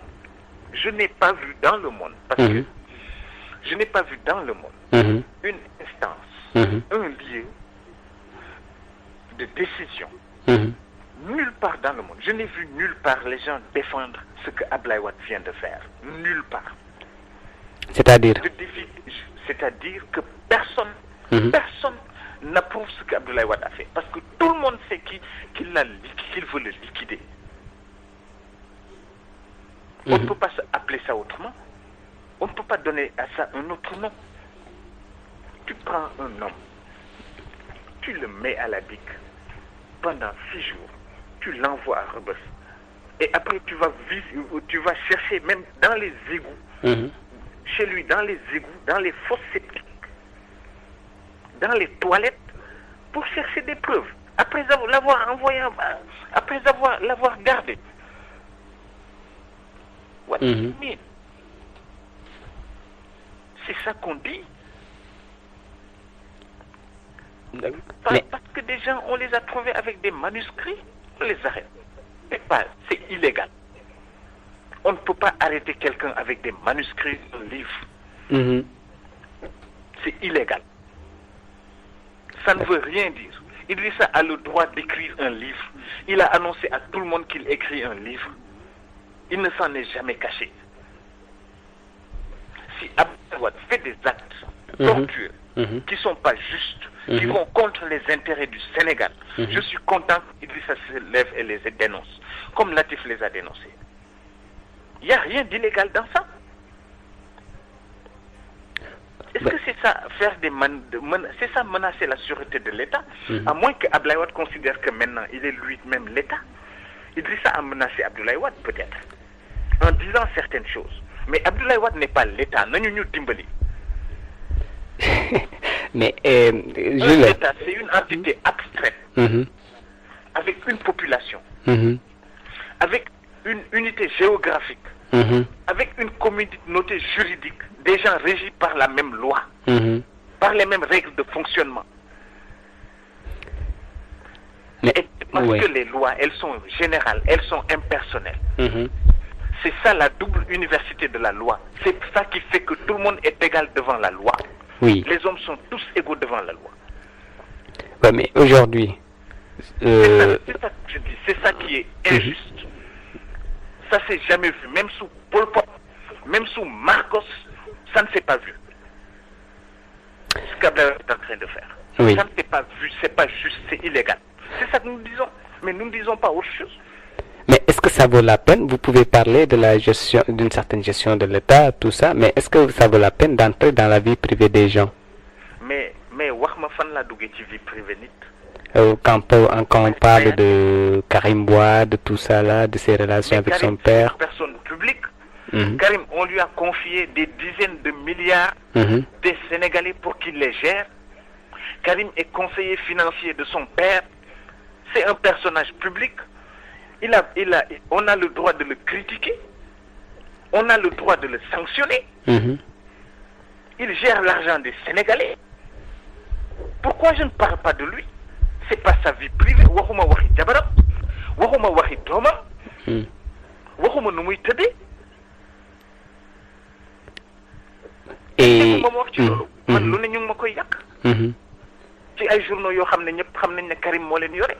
Je n'ai pas vu dans le monde, parce que je n'ai pas vu dans le monde une instance, un lieu de décision. Nulle part dans le monde. Je n'ai vu nulle part les gens défendre ce que Abdoulaye Wade vient de faire. Nulle part. C'est-à-dire C'est-à-dire que personne n'approuve ce qu'Abdoulaye Wade a fait. Parce que tout le monde sait qu'il veut le liquider. On ne peut pas appeler ça autrement. On ne peut pas donner à ça un autre nom. Tu prends un homme, tu le mets à la BIC pendant 6 jours, tu l'envoies à Rebeuss. Et après, tu vas chercher même dans les égouts, chez lui, dans les égouts, dans les fosses septiques, dans les toilettes, pour chercher des preuves. Après l'avoir envoyé, après l'avoir gardé. What do you mean? C'est ça qu'on dit. Parce que des gens, on les a trouvés avec des manuscrits, on les arrête. C'est illégal. On ne peut pas arrêter quelqu'un avec des manuscrits d'un livre. C'est illégal. Ça ne veut rien dire. Idrissa a le droit d'écrire un livre. Il a annoncé à tout le monde qu'il écrit un livre. Il ne s'en est jamais caché. Si Abdoulaye Wade fait des actes tortueux qui ne sont pas justes, qui vont contre les intérêts du Sénégal, je suis content qu'Idrissa se lève et les dénonce, comme Latif les a dénoncés. Il n'y a rien d'illégal dans ça. Est-ce que c'est ça, faire c'est ça menacer la sûreté de l'État? À moins que Abdoulaye Wade considère que maintenant il est lui-même l'État. Idrissa a menacé Abdoulaye Wade peut-être, en disant certaines choses. Mais Abdoulaye Wade n'est pas l'État. Nañu dimbali. Mais l'État, c'est une entité abstraite, avec une population, avec une unité géographique, avec une communauté juridique, des gens régis par la même loi, par les mêmes règles de fonctionnement. Et parce que les lois, elles sont générales, elles sont impersonnelles. C'est ça la double université de la loi. C'est ça qui fait que tout le monde est égal devant la loi. Oui. Les hommes sont tous égaux devant la loi. Ouais, mais aujourd'hui... C'est ça que je dis, c'est ça qui est injuste. Ça s'est jamais vu, même sous Pol Pot, même sous Marcos, ça ne s'est pas vu. Ce qu'Abdoulaye est en train de faire. Oui. Ça ne s'est pas vu, c'est pas juste, c'est illégal. C'est ça que nous disons, mais nous ne disons pas autre chose. Mais est-ce que ça vaut la peine? Vous pouvez parler de la gestion, d'une certaine gestion de l'État, tout ça, mais est-ce que ça vaut la peine d'entrer dans la vie privée des gens? Mais wax ma fan la duggee ci vie privée nit. Quand on parle de Karim Wade, de tout ça là, de ses relations avec son père. Personne publique. Karim, on lui a confié des dizaines de milliards des Sénégalais pour qu'il les gère. Karim est conseiller financier de son père. C'est un personnage public. On a le droit de le critiquer. On a le droit de le sanctionner. Il gère l'argent des Sénégalais. Pourquoi je ne parle pas de lui? C'est pas sa vie privée. Waxuma waxi jabaram, waxuma waxi doomam, waxuma nu muy tëddee. Et moom wax ci loolu. Man lu ne ñu ngi ma koy yàq. ci ay journaux yoo xam ne ñëpp xam nañ ne Karim moo leen yore.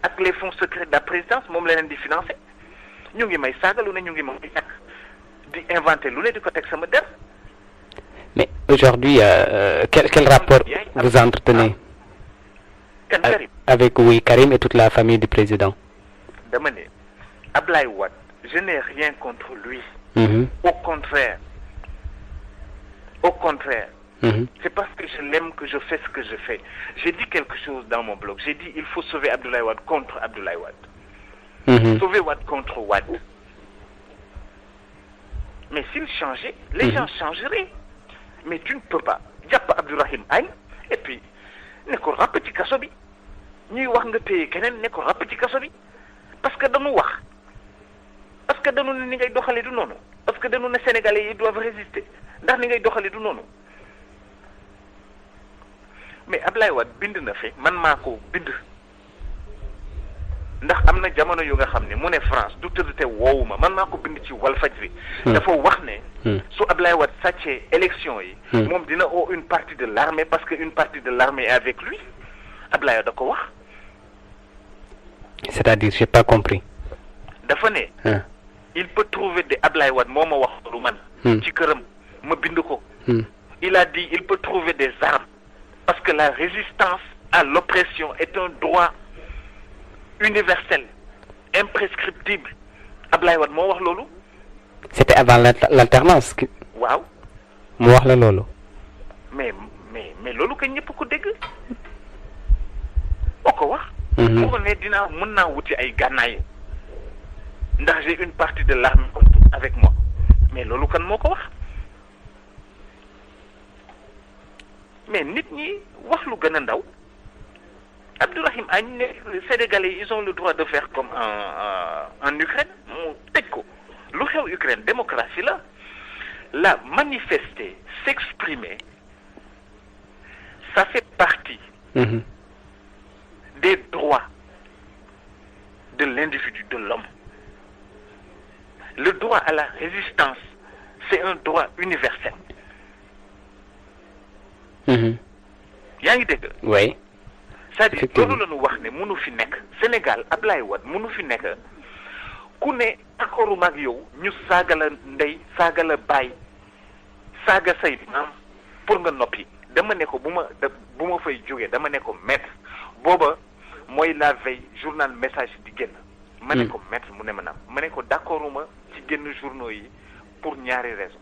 Ak les fonds secrets de la présidence moom la leen di financer. Ñu ngi may saaga lu ne ñu ngi ma koy yàq. Di inventer lu ne di ko teg sama der. Mais aujourd'hui, quel rapport vous entretenez Avec oui, Karim et toute la famille du président. dama ne Ablaye Wade je n'ai rien contre lui. Au contraire. C'est parce que je l'aime que je fais ce que je fais. J'ai dit quelque chose dans mon blog. J'ai dit il faut sauver Abdoulaye Wade contre Abdoulaye Wade. Sauver Wade contre Wade. Mais s'il changeait, les gens changeraient. Mais tu ne peux pas jàpp Abdourahim Agne et puis ne ko ràpp ci kaso bi ñuy wax nga téye keneen ne ko ràpp ci kaso bi parce que dañu wax parce que dañu ne ni ngay doxale du noonu parce que dañu ne Sénégalais yi doivent résister ndax ni ngay doxale du noonu mais Ablaye Wade bind na fi man maa ko bind ndax am na jamono yu nga xam ne mu ne France du tëdd te woowu ma man maa ko bind ci Walfadjri dafa wax ne su Ablaye Wade sàccee élection yi moom dina oo une partie de l'armée parce que une partie de l'armée est avec lui Ablaye Wade da ko wax. C'est-à-dire j'ai pas compris. dafa ne il peut trouver des Ablaye Wade moo ma wax lu man ci këram ma bind ko il a dit il peut trouver des armes parce que la résistance à l'oppression est un droit universel imprescriptible Ablaye Wade moo wax loolu. C'était avant l'alternance. waaw. mu wax la loolu. mais loolu que ñëpp ko dégg. oo ko wax. mu ko ne dinaa mën naa wuti ay gànnaay ndax j'ai une partie de l'armée avec moi mais loolu kan moo ko wax. mais nit ñi wax lu gën a ndaw. Abdourahim Agne, les Sénégalais, ils ont le droit de faire comme en Ukraine. Lu xew Ukraine, démocratie là. La manifester, s'exprimer, ça fait partie des droits de l'individu, de l'homme. Le droit à la résistance, c'est un droit universel. Yaa ngi dégg? Oui. C'est-à-dire loolu la ñu wax ne mënu fi nekk Sénégal Ablaye Wade mënu fi nekk ku ne accordu mag yow ñu saaga la ndey saaga la baay saaga say maam pour nga noppi dama ne ko bu ma fay jógee dama ne ko maître booba mooy la veille journal message di génn ma ne ko maître mu ne ma naam ma ne ko d'accorduma ci génn journaux yi pour ñaari raison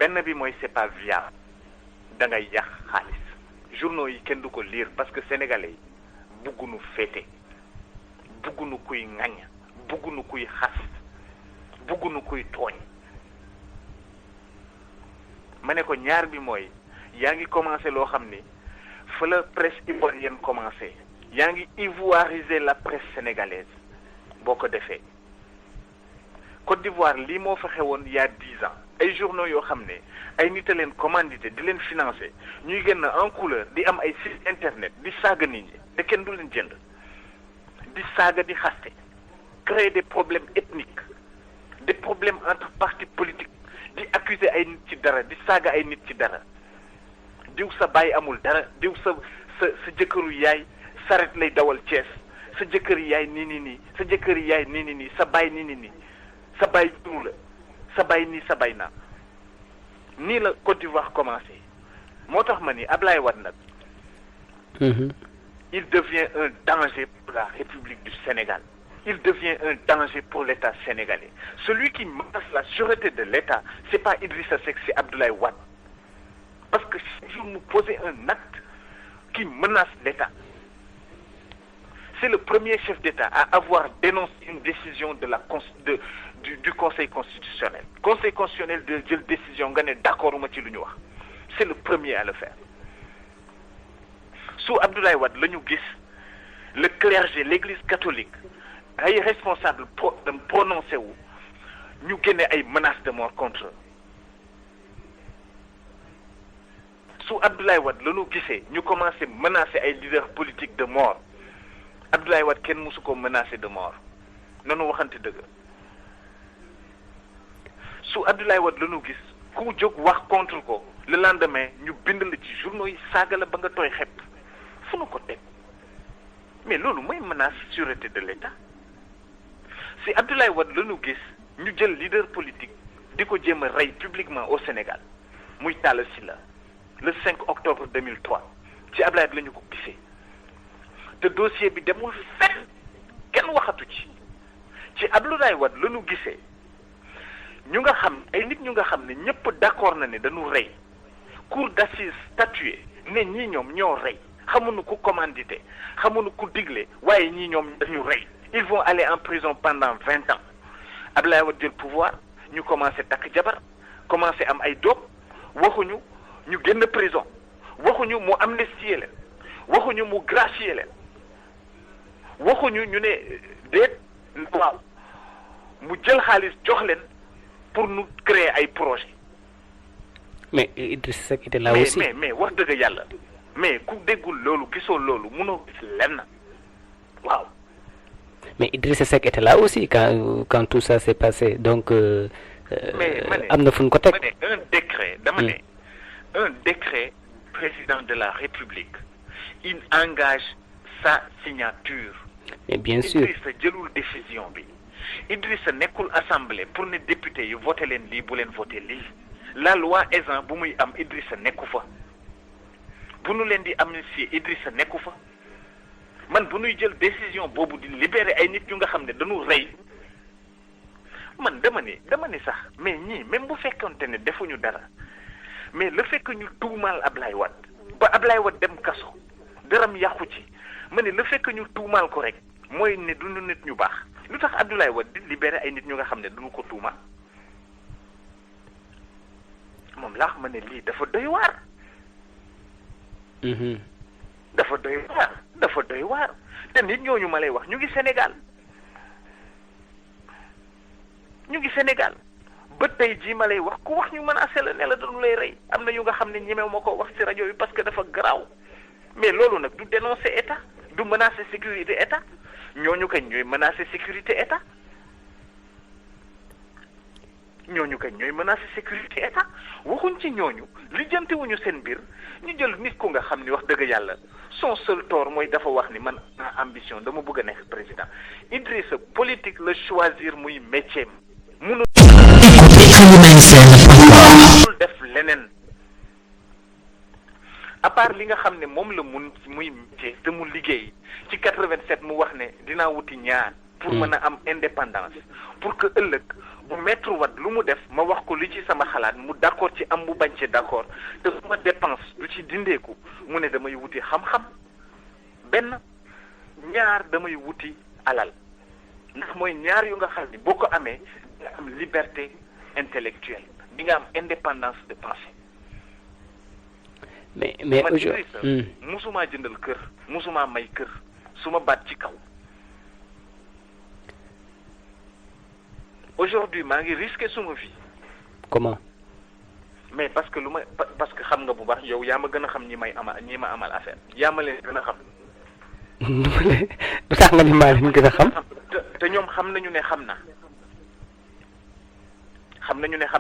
benn bi mooy c'est pas viable da ngay yàq xaalis journaux yi kenn du ko lire parce que sénégalais yi buggunu féete buggunu kuy ŋaññ buggunu kuy xas buggunu kuy tooñ ma ne ko ñaar bi mooy yaa ngi commencé loo xam ni fa la presse ivoirienne commencé yaa ngi ivoiriser la presse sénégalaise boo ko defee Côte d'Ivoire lii moo fa xewoon il y a 10 ans ay journaux yoo xam ne ay nit a leen commandité di leen financé ñuy génn en couleur di am ay site internet di saaga nit ñi te kenn du leen jënd di saaga di xaste créer des problèmes ethniques des problèmes entre partis politiques di accuser ay nit ci dara di saaga ay nit ci dara diw sa baay amul dara diw sa jëkkëru yaay saret lay dawal Cees sa jëkkër yaay nii sa jëkkër yaay nii sa baay nii sa baay juru la sa baay nii sa baay naa nii la Côte d'Ivoire commencé moo tax ma ni Ablaye Wade nag il devient un danger pour la République du Sénégal il devient un danger pour l'État sénégalais celui qui menace la sûreté de l'État c'est pas Idrissa Seck c'est Abdoulaye Wade parce que si vous nous posez un acte qui menace l'État c'est le premier chef d'État à avoir dénoncé une décision de du Conseil constitutionnel. Conseil constitutionnel de jël décision nga ne d'accord ma ci lu ñu wax c'est le premier à le faire sous Abdoulaye Wade la ñu gis le clergé l'église catholique ay responsable prononcé wu ñu génne ay menaces de mort contre eux sous Abdoulaye Wade la ñu gisee ñu commencé menacer ay leaders politiques de mort Abdoulaye Wade kenn mësu ko menacé de mort nanu waxante dëgg su Abdoulaye Wade la ñu gis ku jóg wax contre ko le lendemain ñu bind la ci journaux yi saaga la ba nga tooy xepp fu nu ko teg mais loolu mooy menace sûreté de l'État si Abdoulaye Wade la ñu gis ñu jël leader politique di ko jéem a rey publiquement au Sénégal muy Talla Sylla le 5 octobre 2003 ci Ablaye Wade la ñu ko gisee te dossier bi demul fenn kenn waxatu ci Abdoulaye Wade la ñu gisee ñu nga xam ay nit ñu nga xam ne ñëpp d'accord na ne dañu rey cour d'assises statué ne ñii ñoom ñoo rey xamuñu ku commandité xamuñu ku digle waaye ñii ñoom dañu rey ils vont aller en prison pendant 20 ans Abdoulaye Wade jël pouvoir ñu commencé takk jabar commencé am ay doom waxuñu ñu génn prison waxuñu mu amnistier leen waxuñu mu gracier leen waxuñu ñu ne déet waaw mu jël xaalis jox leen pour nous créer ay projet mais Idrissa Seck était là aussi mais wax dëgg yàlla mais ku déggul loolu gisoo loolu mënoo gis lenn waaw. mais Idrissa Seck était là aussi quand tout ça s'est passé donc. mais am na fu ñu ko teg. un décret dama ne un décret président de la République il engage sa signature. mais bien sûr Idrissa jëlul décision bi Idrissa nekkul assemblée pour ne député yu voté leen lii bu leen voté lii la loi Ezzan bu muy am Idrissa nekku fa bu nu leen di amnistier Idrissa nekku fa man bu nuy jël décision boobu di libérer ay nit yu nga xam ne dañu rey man dama ne sax mais ñii même bu fekkonte ne defuñu dara mais le fait que ñu tuumaal Ablaye Wade ba Ablaye Wade dem kaso dërëm yàqu ci ma ne le fait que ñu tuumaal ko rek mooy ne duñu nit ñu baax lu tax Abdoulaye Wade di libérer ay nit ñu nga xam ne duñu ko tuumaal moom laax ma ne lii dafa doy waar. dafa doy waar te nit ñooñu ma lay wax ñu ngi Sénégal ba tey jii ma lay wax ku wax ñu menacé la ne la dañu lay rey am na yu nga xam ne ñemew ma ko wax ci rajo yi parce que dafa garaaw mais loolu nag du dénoncer état du menacer sécurité état ñooñu kañ ñooy menacer sécurité état waxuñ ci ñooñu lijjantiwuñu seen biir ñu jël nit ku nga xam ni wax dëgg yàlla son seul tort mooy dafa wax ni man ambition dama bëgg a nekk président Idrissa politique la choisir muy métier mënul def leneen à part li nga xam ne moom la mun muy métier te mu liggéey ci 87 mu wax ne dinaa wuti ñaar pour mën a am indépendance pour que ëllëg bu Maître Wade lu mu def ma wax ko li ci sama xalaat mu d'accord ci am mu bañ ci d'accord te su ma dépense du ci dindeeku mu ne damay wuti xam-xam benn ñaar damay wuti alal ndax mooy ñaar yu nga xam ni boo ko amee di nga am liberté intellectuelle di nga am indépendance de pensée. mais aujourd'hui musuma jëndal kër musuma may kër su ma baat ci kaw. Aujourd'hui maa ngi risqué suma vie. Comment? mais parce que xam nga bu baax yow yaa ma gën a xam ñi ma amal affaire yaa ma leen gën a xam. lu tax nga ni maa leen gën a xam. te ñoom xam nañu ne xam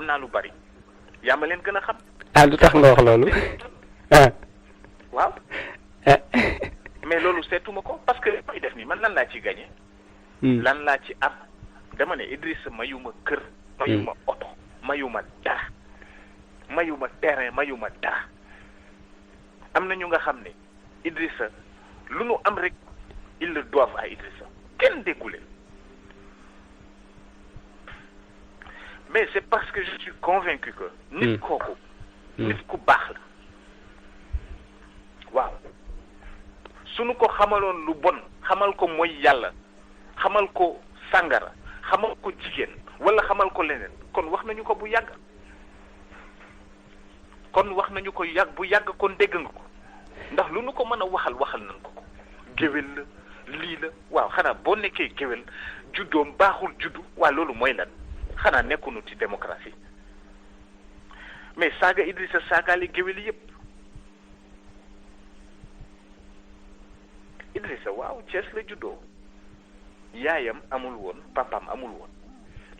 naa lu bari yaa ma leen gën a xam. ah lu tax nga wax loolu. waaw. mais loolu seetuma ko parce que li may def nii man lan laa ci gagné. lan laa ci am. dama ne Idrissa mayuma kër mayuma oto mayuma dara mayuma terrain mayuma dara am na ñu nga xam ne Idrissa lu nu am rek ils le doivent à Idrissa kenn déggu leen mais c'est parce que je suis convaincu que nit kooku nit ku baax la waaw suñu ko xamaloon lu bon xamal ko mooy yàlla xamal ko sàngara xamal ko jigéen wala xamal ko leneen kon wax nañu ko bu yàgg bu yàgg kon dégg nga ko ndax lu nu ko mën a waxal nañ ko géwél la lii la waaw xanaa boo nekkee géwél juddoom baaxul juddu waa loolu mooy lan xanaa nekkunu ci démocratie mais saaga Idrissa saagaale géwél yépp Idrissa waaw Thiès la juddoo yaayam amul woon papaam amul woon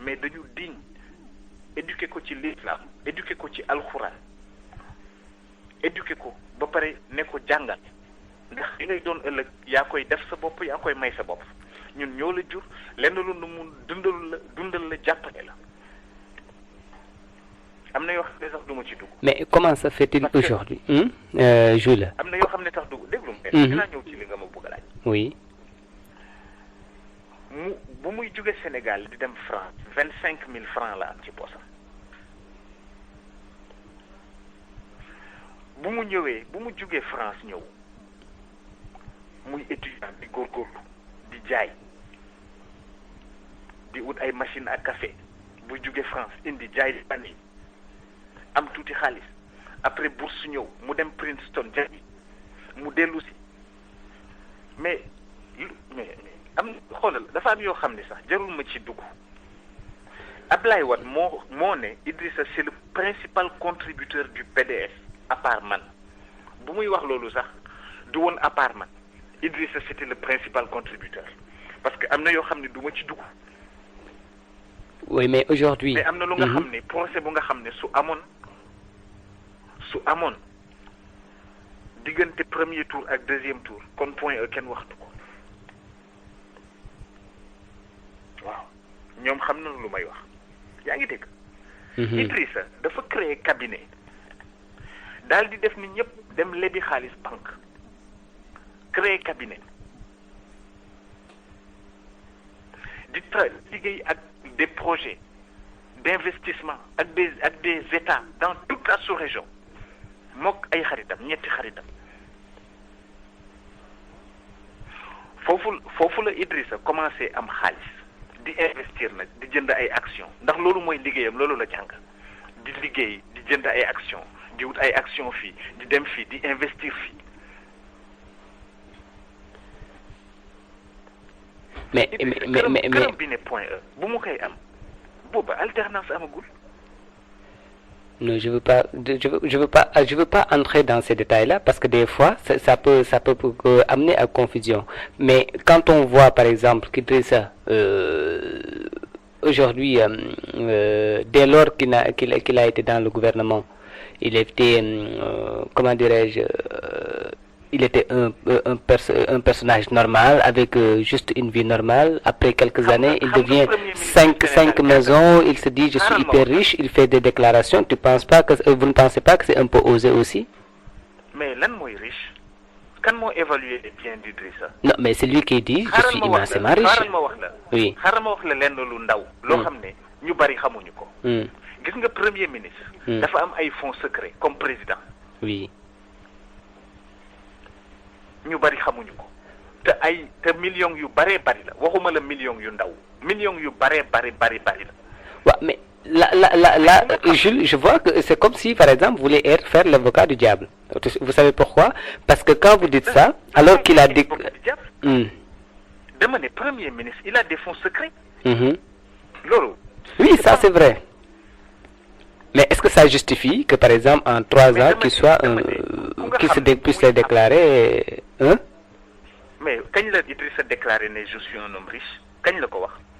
mais dañu diñ éduqué ko ci l'islam éduqué ko ci alxuraan éduqué ko ba pare ne ko jàngal ndax li ngay doon ëllëg yaa koy def sa bopp yaa koy may sa bopp ñun ñoo la jur lenn lu nu mun dundal la jàppale la am na yoo xam ne sax du ma ci dugg. mais comment ça fait-il aujourd'hui Jules. am na yoo xam ne sax dugg déglu ma. dinaa ñëw ci li nga ma bëgg a laaj. oui. bu muy jóge Sénégal di dem France 25 000 francs la am ci poosam. bu mu jógee France ñëw muy étudiant di góorgóorlu di jaay di ut ay machine à café bu jóge France indi jaay di bandi am tuuti xaalis après bourse ñëw mu dem Princeton jàngi mu dellu si mais am xoolal dafa am yoo xam ne sax jarul ma ci dugg Ablaye Wade moo ne Idrissa c'est le principal contributeur du PDS à part man bu muy wax loolu sax du woon à part man Idrissa c'était le principal contributeur parce que am na yoo xam ne du ma ci dugg. oui mais aujourd'hui mais am na lu nga xam ne procès bu nga xam ne su amoon diggante premier tour ak deuxième tour kon point kenn waxtu ko waaw ñoom xam na lu may wax yaa ngi dégg. Idrissa dafa créer cabinet daal di def ni ñëpp dem lebi xaalis banque créer cabinet di liggéey ak des projets d'investissement ak des états dans toute la sous-région mook ay xaritam ñetti xaritam foofu la Idrissa commencé am xaalis di investir nag di jënd ay action ndax loolu mooy liggéeyam loolu la jàng di liggéey di jënd ay action di wut ay action fii di dem fii di investir fii. mais këram bi ne point E bu mu koy am booba alternance amagul. Non, je veux pas entrer dans ces détails-là parce que des fois ça peut amener à confusion. Mais quand on voit par exemple qu'Idrissa aujourd'hui dès lors qu'il a été dans le gouvernement, il était comment dirais-je, il était un personnage normal avec juste une vie normale. Après quelques années, il devient cinq maisons. Il se dit je suis hyper riche. Il fait des déclarations. Vous ne pensez pas que c'est un peu osé aussi? Mais lan mooy riche. Kan moo évaluer les biens d'Idrissa? Non, mais c'est lui qui dit je suis immensément riche. xaaral ma wax la. Oui. xaaral ma wax la lenn lu ndaw. loo xam ne ñu bari xamuñu ko. gis nga premier ministre. dafa am ay fonds secrets comme président. Oui. ñu bari xamuñu ko te millions yu bari la waxuma la millions yu ndaw millions yu bari la. Ouais, mais là, Jules, je vois que c'est comme si, par exemple, vous voulez faire l'avocat du diable. Vous savez pourquoi? Parce que quand vous dites ça, alors qu'il a dit... Demain, le Premier ministre, il a des fonds secrets. Lolo. Oui, ça c'est vrai. Mais est-ce que ça justifie que, par exemple, en 3 ans, qu'il puisse les déclarer... Hein? Mais quand il a Idrissa déclaré je suis un homme riche, quand il l'a dit?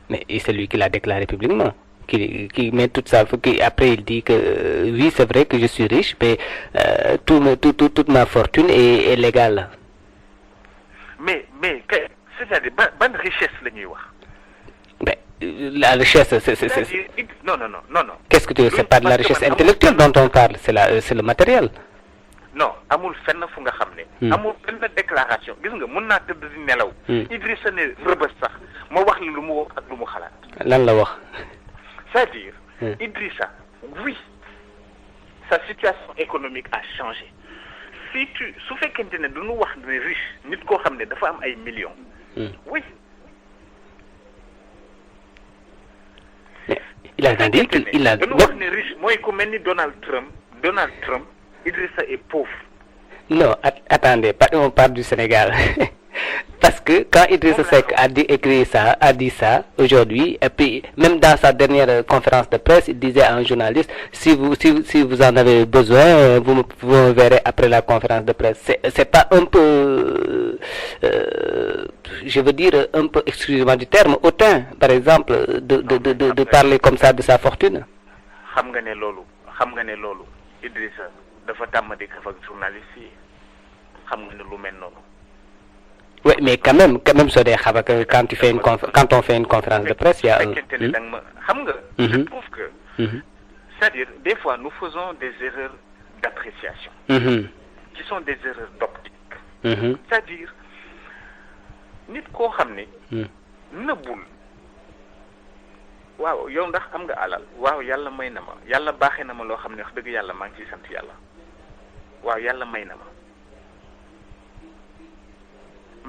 Mais c'est lui qui l'a déclaré publiquement. Qui met toute sa... Après, il dit que oui, c'est vrai que je suis riche, mais toute ma fortune est légale. Mais c'est-à-dire, bonne richesse, le nuit. Ben, la richesse, c'est... Non. Qu'est-ce que tu veux? C'est pas de la richesse intellectuelle dont on parle, c'est le matériel. Non, amul fenn fu nga xam ne. amul benn déclaration gis nga mën naa tëdd di nelaw. Idrissa ne rëbës sax ma wax la lu mu wax ak lu mu xalaat. Lan la wax. C'est-à-dire, Idrissa, oui, sa situation économique a changé. Su fekkente ne du ñu wax ne riche nit koo xam ne dafa am ay millions. Oui. Il a dit qu'il a... dañu wax ne riche mooy ku mel ni Donald Trump. Idrissa est pauvre. Non, attendez, on parle du Sénégal. Parce que quand Idrissa Seck a dit ça aujourd'hui, et puis même dans sa dernière conférence de presse, il disait à un journaliste, si vous en avez besoin, vous me verrez après la conférence de presse. C'est pas un peu, je veux dire, un peu, excusez-moi du terme, hautain, par exemple, de parler comme ça de sa fortune? xam nga ne loolu Idrissa dafa tàmm di kaf ak journaliste yi xam nga ne lu mel noonu. Oui, mais quand même soo dee xam ak quand on fait une conférence de presse, il y a un... xam nga. Je trouve que c'est-à-dire des fois nous faisons des erreurs d'appréciation qui sont des erreurs d'optique c'est-à-dire nit koo xam ne nëbbul waaw yow ndax am nga alal waaw yàlla may na ma yàlla baaxee na ma loo xam ne wax dëgg yàlla maa ngi ciy sant yàlla waaw yàlla may na ma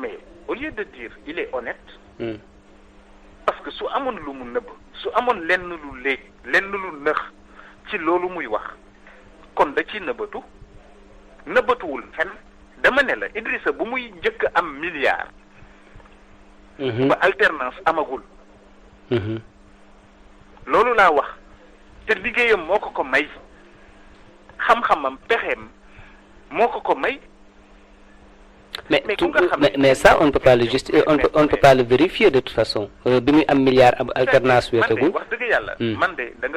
mais au lieu de dire il est honnête parce que su amoon lu mu nëbb su amoon lenn lu léeg lenn lu nëx ci loolu muy wax kon da ci nëbbatuwul fenn dama ne la Idrissa bu muy njëkk am milliard ba alternance amagul loolu laa wax te liggéeyam moo ko may xam-xamam pexeem moo ko may mais ça on ne peut pas le on ne peut pas le vérifier de toute façon bi muy am milliard ab alternance weetagul wax dëgg yàlla man de da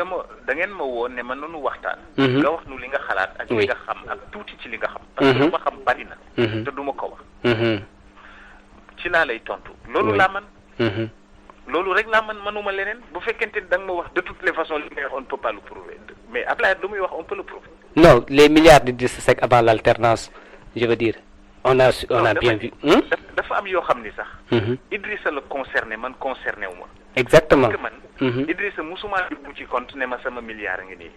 ngeen ma woon ne ma nanu waxtaan nga wax nu li nga xalaat ak li nga xam ak tuuti ci li nga xam parce que lu ma xam bari na te du ma ko wax ci laa lay tontu loolu laa man loolu rek laa manuma leneen bu fekkente ni da nga ma wax de toutes les façons li ngay wax on ne peut pas le prouver mais Ablaye lu muy wax on peut le prouver non les milliards d'Idrissa Seck avant l'alternance je veux dire on a bien vu dafa am yoo xam ni sax Idrissa la concerné man concerné wu ma exactement parce que man Idrissa musuma dugg ci compte ne ma sama milliard a ngi nii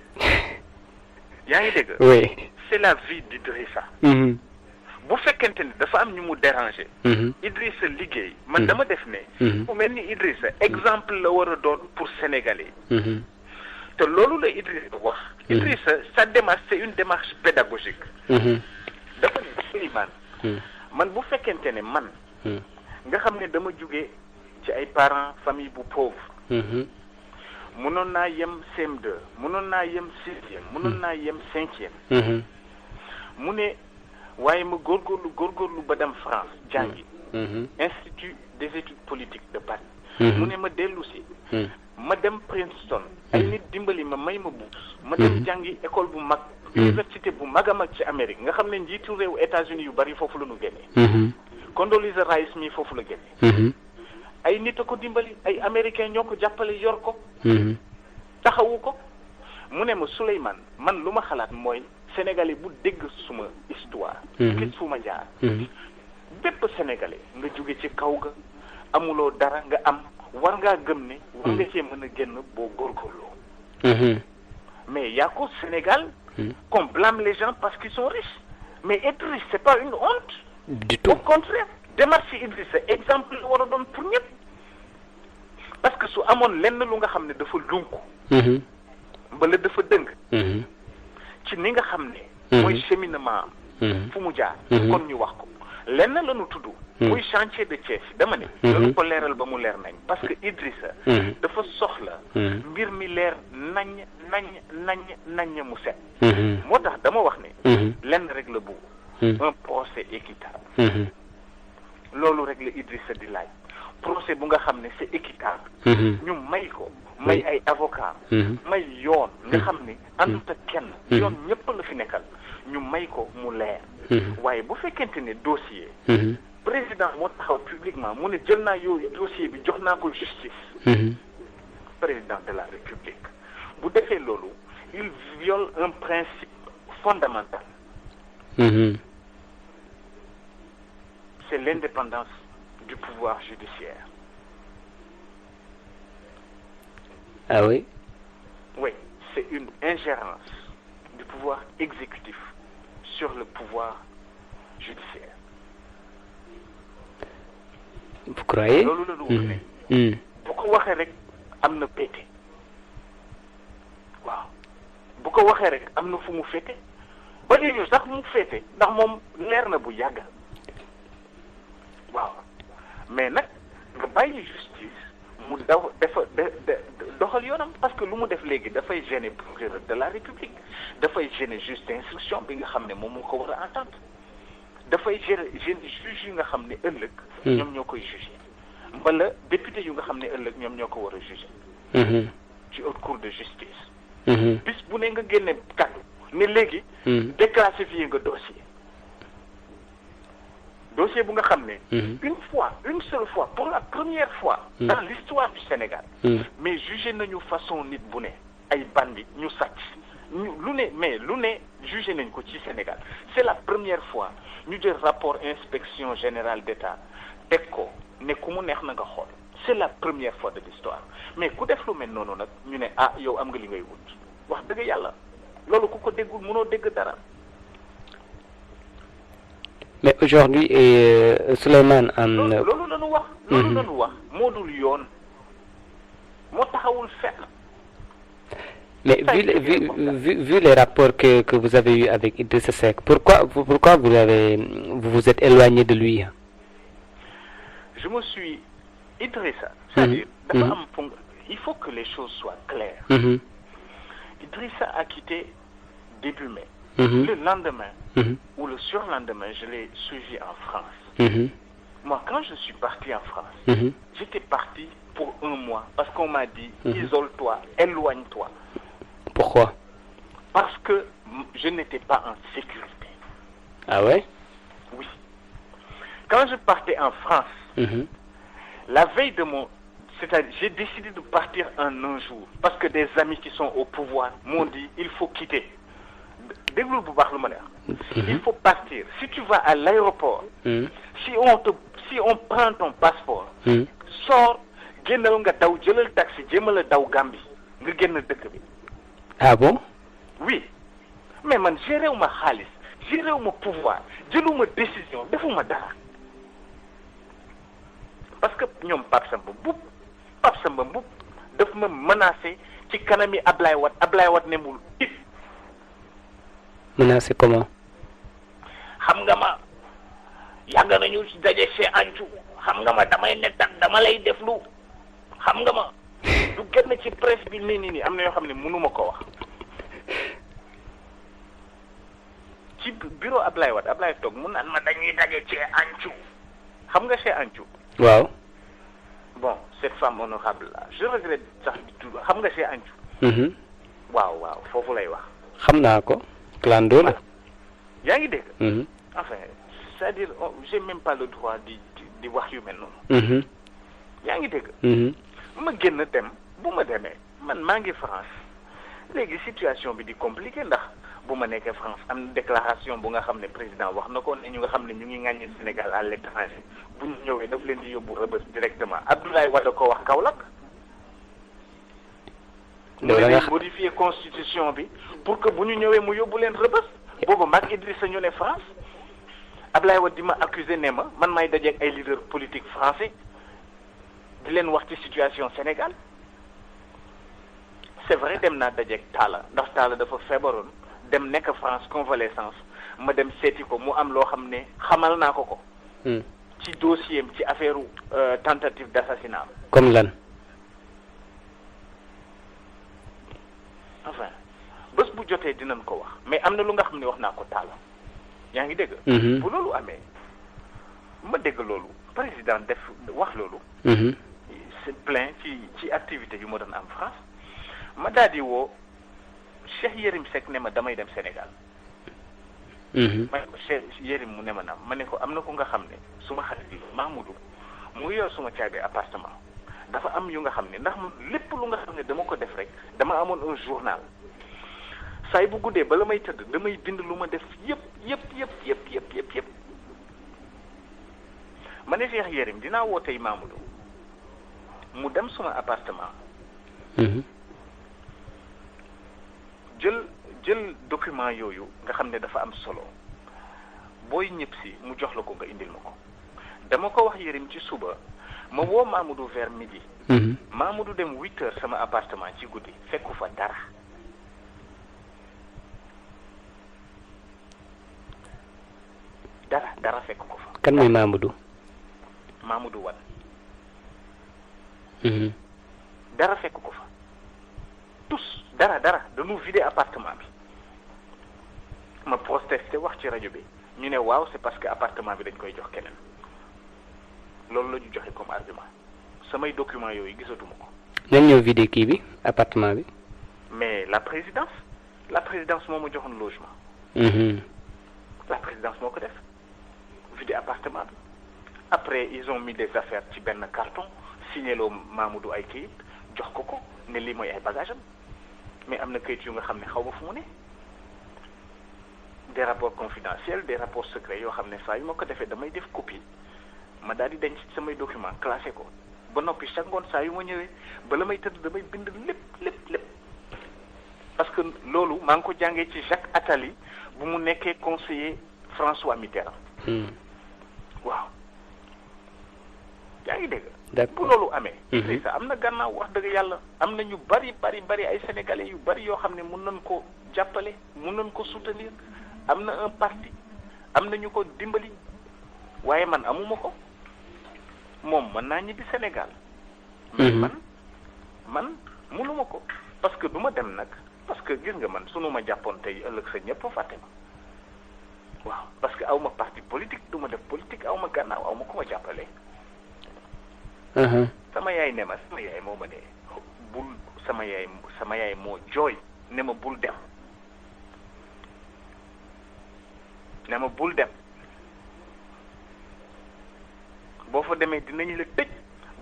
yaa ngi dégg oui c'est la vie d'Idrissa bu fekkente ni dafa am ñu mu déranger Idrissa liggéey man dama def ne mu mel ni Idrissa exemple la war a doon pour Sénégalais te loolu la Idrissa wax Idrissa sa démarche c'est une démarche pédagogique dafa ne Souleymane man bu fekkente ne man nga xam ne dama jóge ci ay parents famille bu pauvre mënoon naa yem CM2 mënoon naa yem 6e mënoon naa yem 5e mu ne waaye ma góorgóorlu ba dem France jàngi institut des études politiques de Paris mu ne ma dellu si ma dem Princeton ay nit dimbali ma may ma bourse ma dem jàngi école bu mag université bu mag a mag ci Amérique nga xam ne njiitu réew États-Unis yu bari foofu la ñu génnee Condoleezza Rice mi foofu la génnee ay nit a ko dimbali ay américains ñoo ko jàppale yor ko taxawu ko mu ne ma Souleymane man lu ma xalaat mooy Sénégalais bu dégg suma histoire gis fu ma jaar bépp Sénégalais nga jóge ci kaw ga amuloo dara nga am war ngaa gëm ne war nga cee mën a génn boo góorgóorloo mais y a qu'au Sénégal qu'on blâme les gens parce qu'ils sont riches mais être riche c'est pas une honte du tout au contraire démarche Idrissa exemple la war a doon pour ñëpp parce que su amoon lenn lu nga xam ne dafa lunku mbala dafa dëng ci ni nga xam ne mooy cheminement fu mu jaar kon ñu wax ko lenn la ñu tudd muy chantier de Thiès dama ne loolu ko leeral ba mu leer nañ parce que Idrissa dafa soxla mbir mi leer nañ mu set moo tax dama wax ne lenn rek la bëgg un procès équitable loolu rek la Idrissa di laaj procès bu nga xam ne c'est équitable ñu may ko may ay avocat may yoon nga xam ne àndut ak kenn yoon ñëpp la fi nekkal ñu may ko mu leer waaye bu fekkente ne dossier président moo taxaw publiquement mu ne jël naa yooyu dossier bi jox naa ko justice président de la République bu defee loolu il viole un principe fondamental c'est l'indépendance du pouvoir judiciaire. Ah oui? Oui, c'est une ingérence du pouvoir exécutif sur le pouvoir judiciaire. Vous croyez? loolu la ñu wax ne bu ko waxee rek am na pété waaw bu ko waxee rek am na fu mu féete ba léegi sax mu féete ndax moom leer na bu yàgg waaw mais nag nga bàyyi justice mu daw doxal yoonam parce que lu mu def léegi dafay gêner procureur de la République dafay gêner juge d'instruction bi nga xam ne moom moo ko war a entendre dafay gêner juge yu nga xam ne ëllëg ñoom ñoo koy juger mbala député yu nga xam ne ëllëg ñoom ñoo ko war a juger ci haute cour de justice bis bu ne nga génne kàddu ne léegi déclassifier nga dossier bu nga xam ne une seule fois pour la première fois dans l'histoire du Sénégal mais jugé nañu façon nit bu ne ay bandi ñu sàcc ñu lu ne mais lu ne jugé nañ ko ci Sénégal c'est la première fois ñu jël rapport inspection générale d'État teg ko ne ku mu neex na nga xool c'est la première fois de l'histoire mais ku def lu mel noonu nag ñu ne ah yow am nga li ngay wut wax dëgg yàlla loolu ku ko déggul mënoo dégg dara. Mais aujourd'hui, Souleymane am na. loolu la ñu wax. loolu la ñu wax moo dul yoon moo taxawul fenn. Mais vu les rapports que vous avez eus avec Idrissa Seck, pourquoi vous vous êtes éloigné de lui? Je me suis Idrissa, c'est-à-dire il faut que les choses soient claires. Idrissa a quitté début mai. Le lendemain ou le surlendemain, je l'ai suivi en France. Moi, quand je suis parti en France, j'étais parti pour 1 mois parce qu'on m'a dit isole-toi, éloigne-toi. Pourquoi? Parce que je n'étais pas en sécurité. Ah ouais? Oui. Quand je partais en France, la veille de c'est-à-dire, j'ai décidé de partir en un jour parce que des amis qui sont au pouvoir m'ont dit il faut quitter. Déglu bu baax lu ma neex. Il faut partir. Si tu vas à l'aéroport, si on prend ton passeport, sors, génnal nga daw jëlal taxi jéemal a daw Gambie nga génn dëkk bi. Ah bon? Oui. Mais man géré wu ma xaalis, géré wu ma pouvoir, jëluma décision, defuma dara. Parce que ñoom Pape Samba Mboup daf ma menacé ci kanami Ablaye Wade ne mul it. Menacé comment? xam nga ma yàgg nañu ci daje chez Ancu xam nga ma damay nettat dama lay def lu xam nga ma du génn ci presse bi nii am na yoo xam ne mënuma ko wax ci bureau Ablaye toog mu naan ma dañuy daje chez Ancu xam nga chez Ancu. Waaw. Bon, cette femme honorable là je regrette sax du xam nga chez Ancu. waaw foofu lay wax. xam naa ko. Clando la. yaa ngi dégg. Enfin, c'est-à-dire j'ai même pas le droit di wax yu mel noonu. yaa ngi dégg. ma génn dem bu ma demee man maa ngi France léegi situation bi di compliqué ndax bu ma nekkee France am na déclaration bu nga xam ne président wax na ko ne ñu nga xam ne ñu ngi ŋàññi Sénégal à l'étranger bu ñu ñëwee daf leen di yóbbu Rebeuss directement Abdoulaye Wade ko wax Kaolack. loolu la modifier constitution bi pour que bu ñu ñëwee mu yóbbu leen Rebeuss boobu mag Idrissa ñu ne France Abdoulaye Wade di ma accusé ne ma man may dajeeg ay leaders politiques français di leen wax ci situation Sénégal c'est vrai dem naa dajeeg Talla ndax Talla dafa feebaroon dem nekk France convalescence ma dem seeti ko mu am loo xam ne xamal naa ko ci dossier am ci affaire tentative d'assassinat. Comme lan. Enfin bés bu jotee dinañ ko wax mais am na lu nga xam ne wax naa ko Talla yaa ngi dégg. bu loolu amee ma dégg loolu président def wax loolu. c'est plein ci activité yu ma doon am France ma daal di woo Cheikh Yérim Seck ne ma damay dem Sénégal. ma ne ko Cheikh Yérim mu ne ma naam ma ne ko am na ku nga xam ne suma xarit bi Mahmoudou mu yor suma caabi appartement dafa am yu nga xam ne ndax lépp lu nga xam ne dama ko def rek dama amoon un journal saa yi bu guddee bala may tëdd damay bind lu ma def yëpp ma ne Cheikh Yérim dinaa woo tey Mahmoudou mu dem suma appartement jël document yooyu nga xam ne dafa am solo booy ñëpp si mu jox la ko nga indil ma ko dama ko wax Yérim ci suba ma woo Mamadou vers midi. Mamadou dem 8 heures sama appartement ci guddi fekku fa dara dara fekk ko fa. kan mooy Mamadou. Mamadou Wane. dara fekk ko fa tous dara dañu vider appartement bi ma protesté wax ci rajo bi ñu ne waaw c'est parce que appartement bi dañ koy jox keneen loolu la ñu joxe comme argument samay documents yooyu gisatuma ko. ñoom ñoo vider kii bi appartement bi. mais la présidence moo ma joxoon logement. la présidence moo ko def vider appartement bi après ils ont mis des affaires ci benn carton signé loo Mamadou ay kayit jox ko ne lii mooy ay bagages am mais am na kayit yu nga xam ne xaw ma fu mu ne des rapports confidentiels des rapports secrets yoo xam ne saa yu ma ko defee damay def copie ma daal di denc samay document classé ko ba noppi chaque ngoon saa yu ma ñëwee ba la may tëdd damay bind lépp parce que loolu maa ngi ko jàngee ci Jacques Attali bu mu nekkee conseiller François Mitterrand. waaw yaa ngi dégg. bu loolu amee. c'est ça am na gannaaw wax dëgg yàlla am na ñu bari ay sénégalais yu bari yoo xam ne mun nañ ko jàppale mun nañ ko soutenir am na un parti am na ñu ko dimbali waaye man amuma ko moom mën naa ñibbi Sénégal. mais man mënuma ko parce que du ma dem nag parce que gis nga man sunu ma jàppoon tey ëllëg sa ñëpp fàtte ma waaw parce que aw ma parti politique du ma def politique aw ma gannaaw aw ma ko ma jàppale. sama yaay ne ma sama yaay moo ma ne bul sama yaay moo jooy ne ma bul dem boo fa demee dinañ la tëj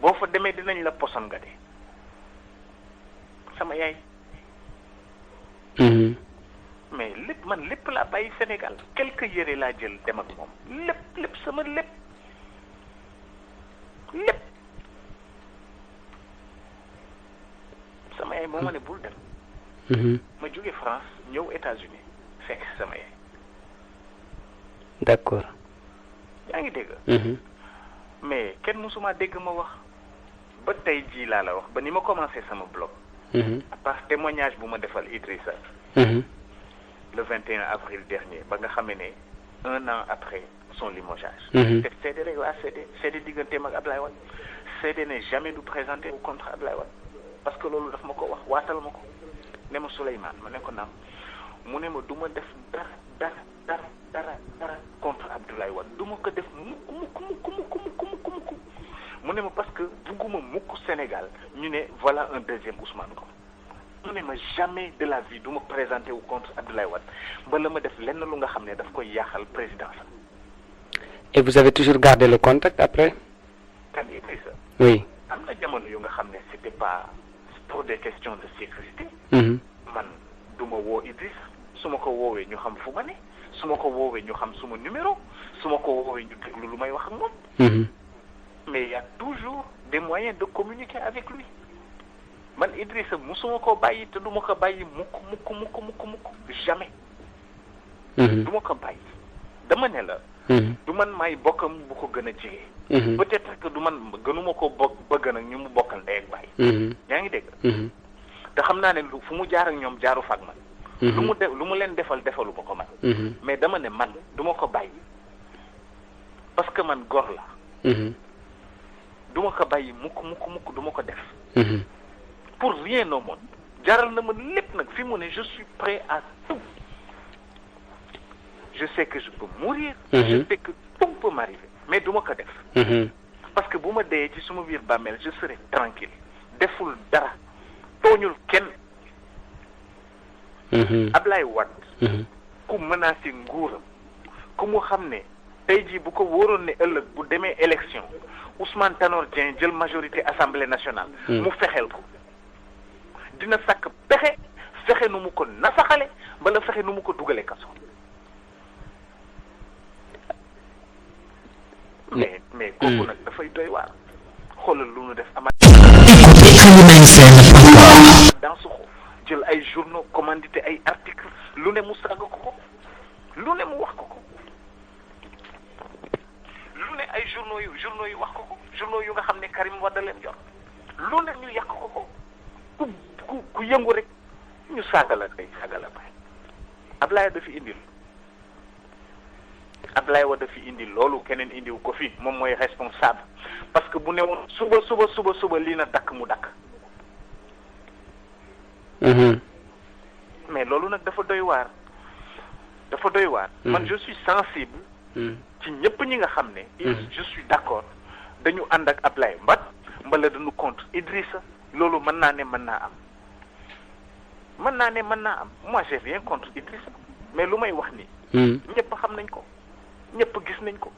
boo fa demee dinañ la poson nga de sama yaay. mais lépp laa bàyyi Sénégal quelques yére laa jël dem ak moom lépp sama lépp sama yaay moo ma ne bul dem. ma jóge France ñëw États-Unis fekk sama yaay. d'accord. yaa ngi dégg. mais kenn mësuma dégg ma wax ba tey jii laa la wax ba ni ma commencé sama blog. à part témoignage bu ma defal Idrissa. le 21 avril dernier ba nga xamee ne 1 an après son limogeage. te seede rek waa seede digganteem ak Ablaye Wade seede ne jamais du présenter au contre Ablaye Wade parce que loolu daf ma ko wax waatal ma ko ne ma Souleymane ma ne ko naam mu ne ma du ma def dara contre Abdoulaye Wade du ma ko def mukk mu ne ma parce que bugguma mukk Sénégal ñu ne voilà un deuxième Ousmane Ngom mu ne ma jamais de la vie du ma présenter wu contre Abdoulaye Wade ba la ma def lenn lu nga xam ne daf koy yaaxal présidence. Et vous avez toujours gardé le contact après? Kan Idrissa. Oui. am na jamono yu nga xam ne c'était pas pour des questions de sécurité. man du ma woo Idrissa su ma ko woowee ñu xam fu ma ne su ma ko woowee ñu xam suma numéro su ma ko woowee ñu déglu lu may wax ak moom. mais il y a toujours des moyens de communiquer avec lui. man Idrissa musuma ko bàyyi te du ma ko bàyyi mukk jamais. du ma ko bàyyi dama ne la. du man may bokkam bu ko gën a jege. peut-être que du man gënuma ko bëgg nag ñu mu bokkal ndey ak baay. yaa ngi dégg. te xam naa ne fu mu jaar ak ñoom jaaru fag man. lu mu leen defalu ba ko man. mais dama ne man du ma ko bàyyi parce que man góor la. du ma ko bàyyi mukk du ma ko def. pour rien au monde jaral na ma lépp nag fi mu ne je suis prêt à tout. je sais que je peux mourir. Je sais que tout peut m'arriver mais du ma ko def. parce que bu ma dee ci suma biir bàmmeel je serai tranquille deful dara tooñul kenn. Ablaye Wade. ku menacé nguuram ku mu xam ne tey jii bu ko wóoroon ne ëllëg bu demee élection Ousmane Tanor Dieng jël majorité assemblée nationale. mu fexeel ko dina sàkk fexe nu mu ko nasaxale bala fexe nu mu ko dugale kaso. mais kooku nag dafay doy waar xoolal lu nu def amaat. dans su jël ay journaux commandité ay articles lu ne mu saaga ko lu ne mu wax ko lu ne ay journaux yu wax ko journaux yu nga xam ne Karim Wade leen yor lu ne ñu yàq ko ku yëngu rek ñu saaga la day saaga la bay Ablaye Wade fi indi loolu keneen indiwu ko fi moom mooy responsable parce que bu ne woon suba lii na dakk mu dakk. mais loolu nag dafa doy waar. man je suis sensible. ci ñëpp ñi nga xam ne. je suis d'accord dañu ànd ak Ablaye mbala dañu contre Idrissa loolu mën naa am. moi j'ai rien contre Idrissa mais lu may wax nii. ñëpp xam nañ ko. ñëpp gis nañ ko.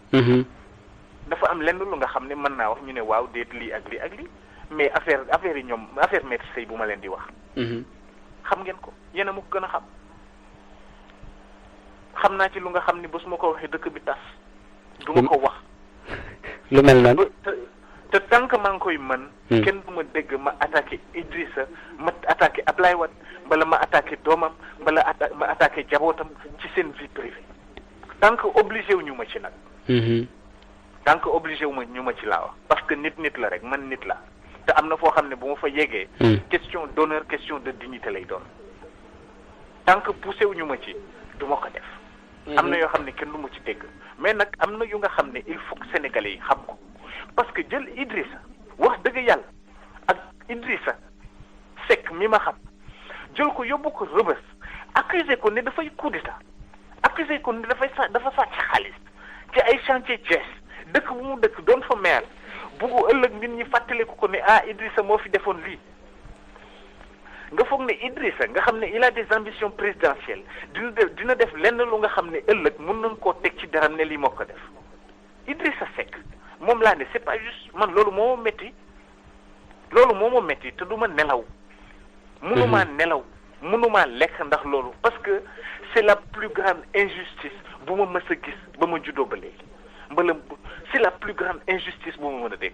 dafa am lenn lu nga xam ne mën naa wax ñu ne waaw déet lii ak lii mais affaire yi ñoom affaire maître Sey bu ma leen di wax. xam ngeen ko yéen a ma ko gën a xam naa ci lu nga xam ni bés ma ko waxee dëkk bi tas du ma ko wax lu mel nan te tant que maa ngi koy mën kenn du ma dégg ma attaqué Idrissa ma attaqué Ablaye Wade mbala ma attaqué doomam mbala ma attaqué jabootam ci seen vie privée tant que obligé wu ñu ma ci nag tant que obligé wu ma ñu ma ci laa wax parce que nit la rek man nit la te am na foo xam ne bu ma fa yeggee question d'honneur question de dignité lay doon tant que poussé wu ñu ma ci du ma ko def am na yoo xam ne kenn du ma ci dégg mais nag am na yu nga xam ne il faut que sénégalais yi xam ko parce que jël Idrissa wax dëgg yàlla ak Idrissa Seck mi ma xam jël ko yóbbu ko Rebeuss accusé ko ne dafay coup d'état accusé ko ne dafa sàcc xaalis ci ay chantier Thiès dëkk bu mu dëkk doon fa maire buggu ëllëg nit ñi fàttaliku ko ne Idrissa moo fi defoon lii nga foog ne Idrissa nga xam ne il a des ambitions présidentielles dina def lenn lu nga xam ne ëllëg mën nañ koo teg ci daram ne lii moo ko def Idrissa Seck moom laa ne c'est pas juste man loolu moo ma métti te du ma nelaw mënumaa nelaw mënumaa lekk ndax loolu parce que c'est la plus grande injustice bu ma mës a gis ba ma juddoo ba léegi c'est la plus grande injustice bu ma mën a dégg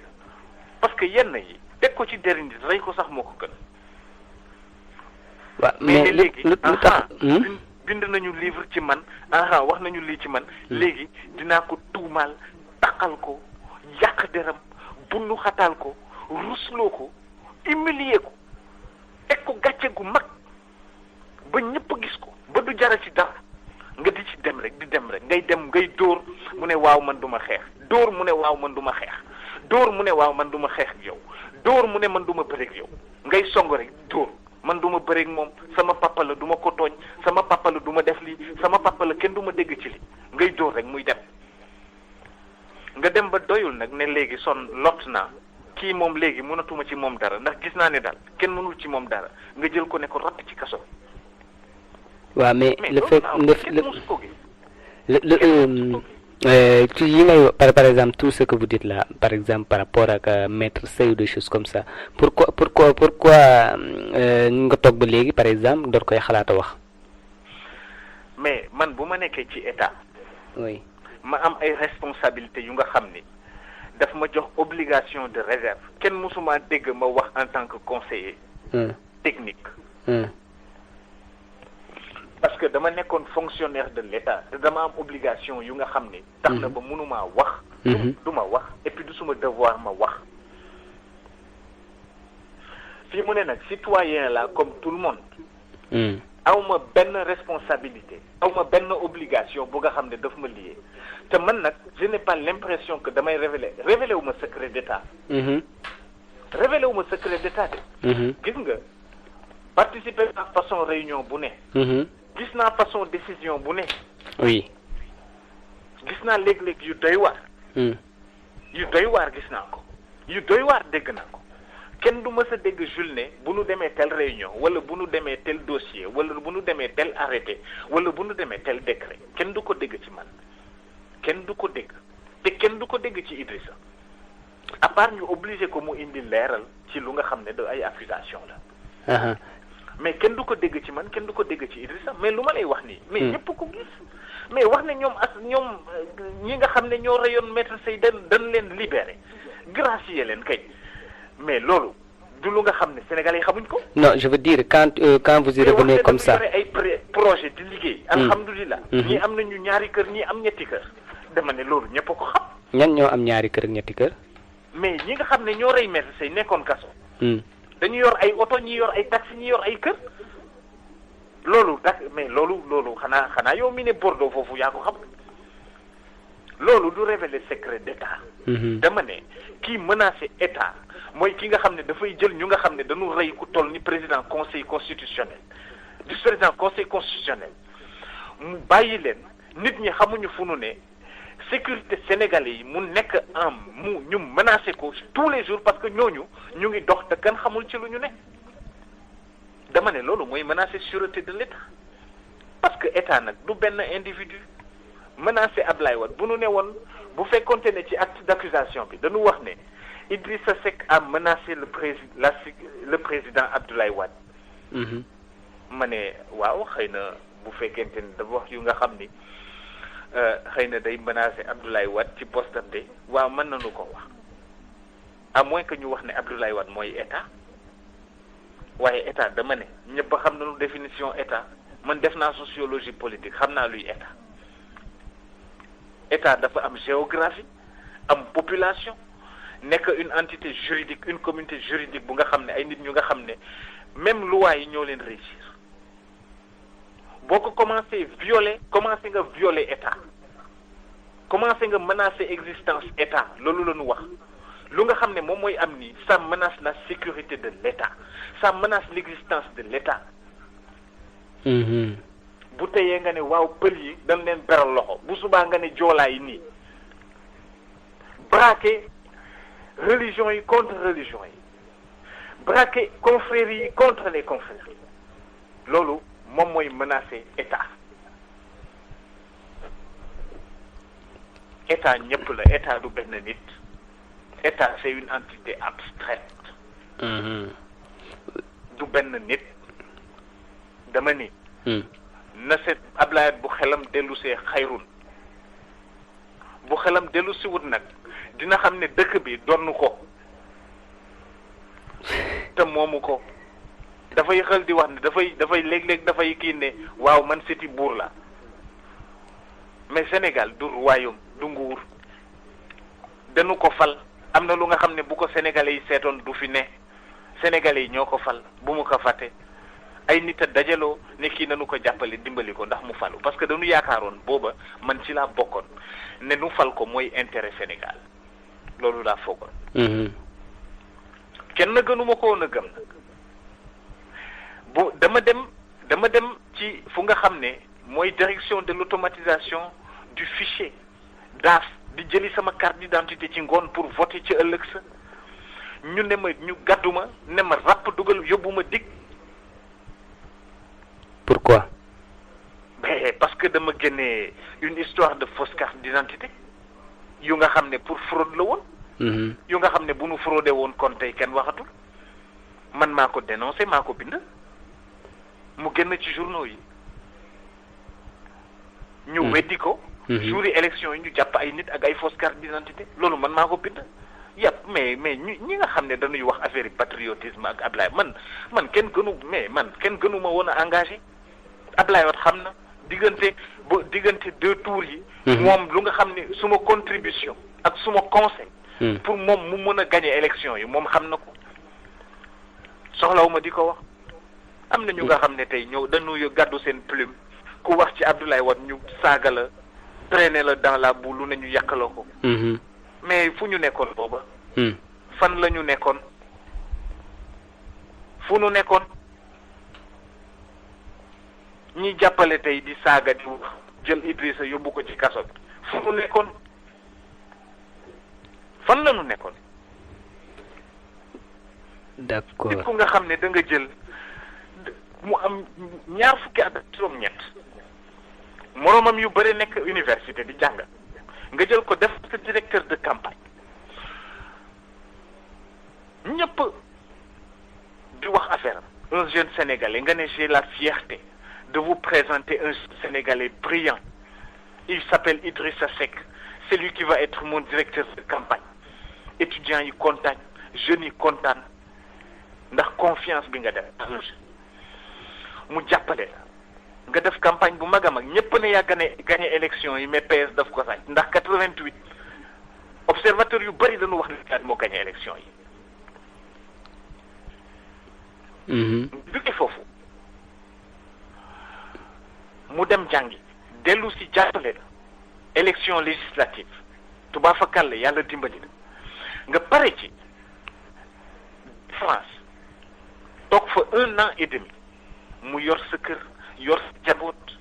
parce que yenn yi teg ko ci derin nit rey ko sax moo ko gën waaw mais léegi lu tax bind nañu livre ci man wax nañu lii ci man léegi dinaa ko tuumaal taqal ko yàq deram bunnu xataal ko rusloo ko humilier ko teg ko gàcce gu mag ba ñëpp gis ko ba du jara ci dara nga di ci dem rek ngay dóor mu ne waaw man duma xeex dóor mu ne waaw man duma xeex dóor mu ne waaw man duma xeex ak yow dóor mu ne man duma bëreeg yow ngay song rek dóor man duma bëreeg moom sama papa la duma ko tooñ sama papa la duma def lii sama papa la kenn duma dégg ci li ngay dóor rek muy dem nga dem ba doyul nag ne léegi lot naa kii moom léegi mënatuma ci moom dara ndax gis naa ne daal kenn mënul ci moom dara nga jël ko ne ko ratt ci kaso. waaw mais le fait ci yi ngay par exemple tout ce que vous dites là par exemple par rapport ak maître Sey des choses comme ça pourquoi nga toog ba léegi par exemple door koy xalaata wax. mais man bu ma nekkee ci état. oui. ma am ay responsabilités yu nga xam ni daf ma jox obligation de réserve kenn mësuma dégg ma wax en tant que conseiller technique parce que dama nekkoon fonctionnaire de l'État te dama am obligation yu nga xam ni tax na ba mënumaa wax du ma wax et puis du suma devoir ma wax fii mu ne nag citoyen la comme tout le monde awma benn responsabilité awma benn obligation bu nga xam ne daf ma lié te man nag je n'ai pas l'impression que damay révéler wu ma secret d'état révéler wu ma secret d'état de gis nga participer à façon réunion bu ne gis naa façon décision bu ne oui gis naa léeg-léeg yu doy waar gis naa ko yu doy waar dégg naa ko kenn du mës a dégg Jules ne bu nu demee tel réunion wala bu nu demee tel dossier wala bu nu demee tel arrêté wala bu nu demee tel décret kenn du ko dégg ci man kenn du ko dégg te kenn du ko dégg ci Idrissa à part ñu obligé ko mu indi leeral ci lu nga xam ne de ay accusation la mais kenn du ko dégg ci man kenn du ko dégg ci Idrissa mais lu ma lay wax nii mais ñëpp ko gis mais wax ne ñoom ñi nga xam ne ñoo reyoon maître Sey dañ leen libéré gracier leen kay mais loolu du lu nga xam ne Sénégalais yi xamuñ ko. non je veux dire quand vous y revenez comme ça ay projet di liggéey. alhamdulilah. ñii am nañu ñaari kër ñii am ñetti kër. dama ne loolu ñëpp ko xam. ñan ñoo am ñaari kër ak ñetti kër. mais ñi nga xam ne ñoo rey maître Sey nekkoon kaso. dañu yor ay oto ñi yor ay taxi ñi yor ay kër. loolu mais loolu xanaa yow mi ne Bordeaux foofu yaa ko xam. loolu du révéler secret d'état. dama ne kii menacé état mooy ki nga xam ne dafay jël ñu nga xam ne dañu rey ku toll ni président conseil constitutionnel du président conseil constitutionnel mu bàyyi leen nit ñi xamuñu fu nu ne sécurité sénégalais yi mu nekk ñu menacé ko tous les jours parce que ñooñu ñu ngi dox te kenn xamul ci lu ñu ne dama ne loolu mooy menacer sûreté de l'état parce que état nag du benn individu menacé Ablaye Wade bu nu ne woon bu fekkonte ne ci acte d'accusation bi dañu wax ne Idrissa Seck a menacé le président Abdoulaye Wade ma ne waaw xëy na bu fekkente ni dafa wax yu nga xam ni xëy na day menacer Abdoulaye Wade ci postam de waaw mën nañu ko wax à moins que ñu wax ne Abdoulaye Wade mooy état waaye état dama ne ñëpp xam nañu définition état man def naa sociologie politique xam naa luy état état dafa am géographie am population nekk une entité juridique une communauté juridique bu nga xam ne ay nit ñu nga xam ne même loi yi ñoo leen régir boo ko commencé nga violer état commencé nga menacer existence état loolu la ñu wax lu nga xam ne moom mooy am nii ça menace la sécurité de l'état ça menace l'existence de l'état. bu teyee nga ne waaw pël yi dañ leen beral loxo bu subaa nga ne joolaa yi nii braquer religion yi contre religion yi braquer confréries yi contre les confréries loolu moom mooy menacer état état ñëpp la état du benn nit état c'est une entité abstraite du benn nit dama ni na seet Ablaye bu xelam dellu see xayrun bu xelam dellu si wut nag dina xam ne dëkk bi donnu ko te moomu ko dafay xel di wax ne dafay léeg-léeg dafay kii ne waaw man seti buur la mais Sénégal du royaume du nguur dañu ko fal am na lu nga xam ne bu ko sénégalais yi seetoon du fi ne sénégalais yi ñoo ko fal bu mu ko fàtte ay nit a dajaloo ne kii nañu ko jàppale dimbali ko ndax mu falu parce que dañu yaakaaroon booba man ci laa bokkoon ne nu fal ko mooy intérêt Sénégal loolu laa foogoon kenn gënuma ko woon a gëm nag bu dama dem ci fu nga xam ne mooy direction de l'automatisation du fichier DAF di jëli sama carte d'identité ci ngoon pour voter ci ëllëg sa ñu ne ma ñu gàdduma ne ma ràpp dugal yóbbu ma dig. Pourquoi? Parce que dama génne une histoire de fausse carte d'identité yu nga xam ne pour fraude la woon. yu nga xam ne bu nu fraudé woon kon tey kenn waxatul man maa ko dénoncé maa ko bind mu génn ci journaux yi ñu weddi ko. jour yi élection yi ñu jàpp ay nit ak ay fausse carte d'identité loolu man maa ko bind. yàpp mais ñi nga xam ne dañuy wax affaire yi patriotisme ak Ablaye man kenn gënu ma woon a engagé Ablaye wat xam na diggante deux tours yi. moom lu nga xam ne suma contribution ak suma conseil. pour moom mu mën a gagner élection yi moom xam na ko soxlawuma di ko wax am na ñu nga xam ne tey ñëw dañuy gàddu seen plume ku wax ci Abdoulaye Wade ñu saaga la traîner la dans la boue lu ne ñu yàqaloo ko. mais fu ñu nekkoon booba. fan la ñu nekkoon fu ñu nekkoon ñi jàppale tey di saaga di wax jël Idrissa yóbbu ko ci kaso bi fu ñu nekkoon fan la ñu nekkoon. d'accord nit ku nga xam ne da nga jël mu am ñaar fukki at ak juróom-ñett moroomam yu bëri nekk université di jàng nga jël ko def sa directeur de campagne ñëpp di wax affaire am un jeune sénégalais nga ne j'ai la fierté de vous présenter un sénégalais brillant il s'appelle Idrissa Seck c'est lui qui va être mon directeur de campagne étudiants yi kontaan jeunes yi kontaan ndax confiance bi nga def mu jàppale la nga def campagne bu mag a mag ñëpp ne yaa gagné élection yi mais PS daf ko sàcc ndax 88 observateurs yu bëri dañu wax ne moo gagné élection yi. jóge foofu mu dem jàngi dellu si jàppale la élection législative tubaab fa kàll yàlla dimbali la nga pare ci France toog fa 1 an et demi mu yor sa kër yor sa jaboot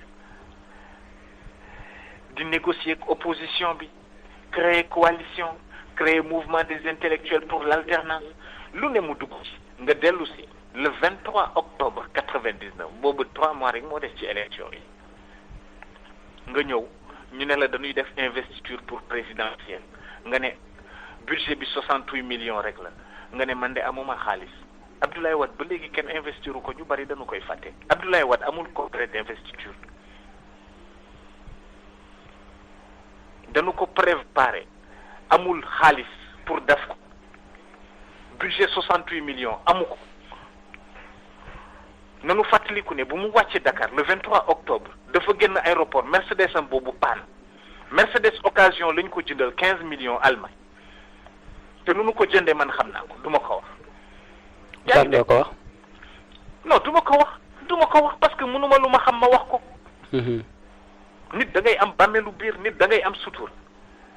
di négocier ak opposition bi créer coalition créer mouvement des intellectuels pour l'alternance lu ne mu dugg ci nga dellu si le 23 octobre 99 boobu 3 mois rek moo des ci élection yi nga ñëw ñu ne la dañuy def investiture pour présidentielle nga ne budget bi 68 millions rek la nga ne man de amuma xaalis Abdoulaye Wade ba léegi kenn investiru ko ñu bari dañu koy fàtte Abdoulaye Wade amul contrat d'investiture dañu ko préparé amul xaalis pour def ko budget 68 millions amu ko nanu fàttaliku ne bu mu wàcce Dakar le 23 octobre dafa génn aéroport Mercedes am boobu panne Mercedes occasion lañ ko jëndal 15 millions Allemagne te nu nu ko jëndee man xam naa ko du ma ko wax. yaa ngi ko wax. non du ma ko wax parce que mënuma lu ma xam ma wax ko. nit da ngay am bàmmeelu biir nit da ngay am sutur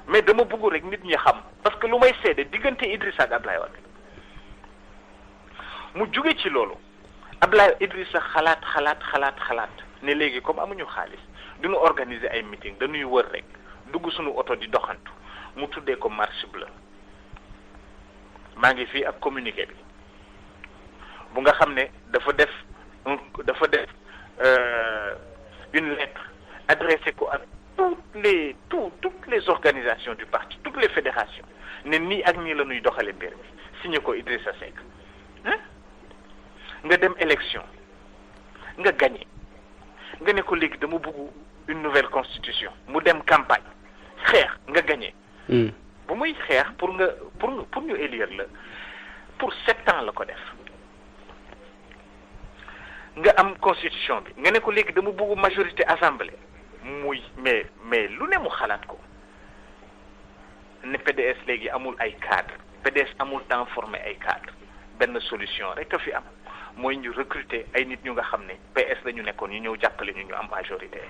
mais dama bëgg rek nit ñi xam parce que lu may seede diggante Idrissa ak Ablaye Wade mu jóge ci loolu Ablaye Idrissa xalaat ne léegi comme amuñu xaalis duñu organiser ay meeting dañuy wër rek dugg suñu oto di doxantu mu tuddee ko marche bleue maa ngi fii ak communiqué bi bu nga xam ne dafa def une lettre adressée ko à toutes les organisations du parti toutes les fédérations ne nii ak nii la ñuy doxale mbir mi signé ko Idrissa Seck nga dem élection nga gagné nga ne ko léegi dama bëgg une nouvelle constitution mu dem campagne xeex nga gagné. bu muy xeex pour ñu élire la pour 7 ans la ko def nga am constitution bi nga ne ko léegi dama bëgg majorité assemblée muy mais lu ne mu xalaat ko ne PDS léegi amul ay cadre PDS amul temps formé ay cadre benn solution rek a fi am mooy ñu recruter ay nit ñu nga xam ne PS la ñu nekkoon ñu ñëw jàppale ñu am majorité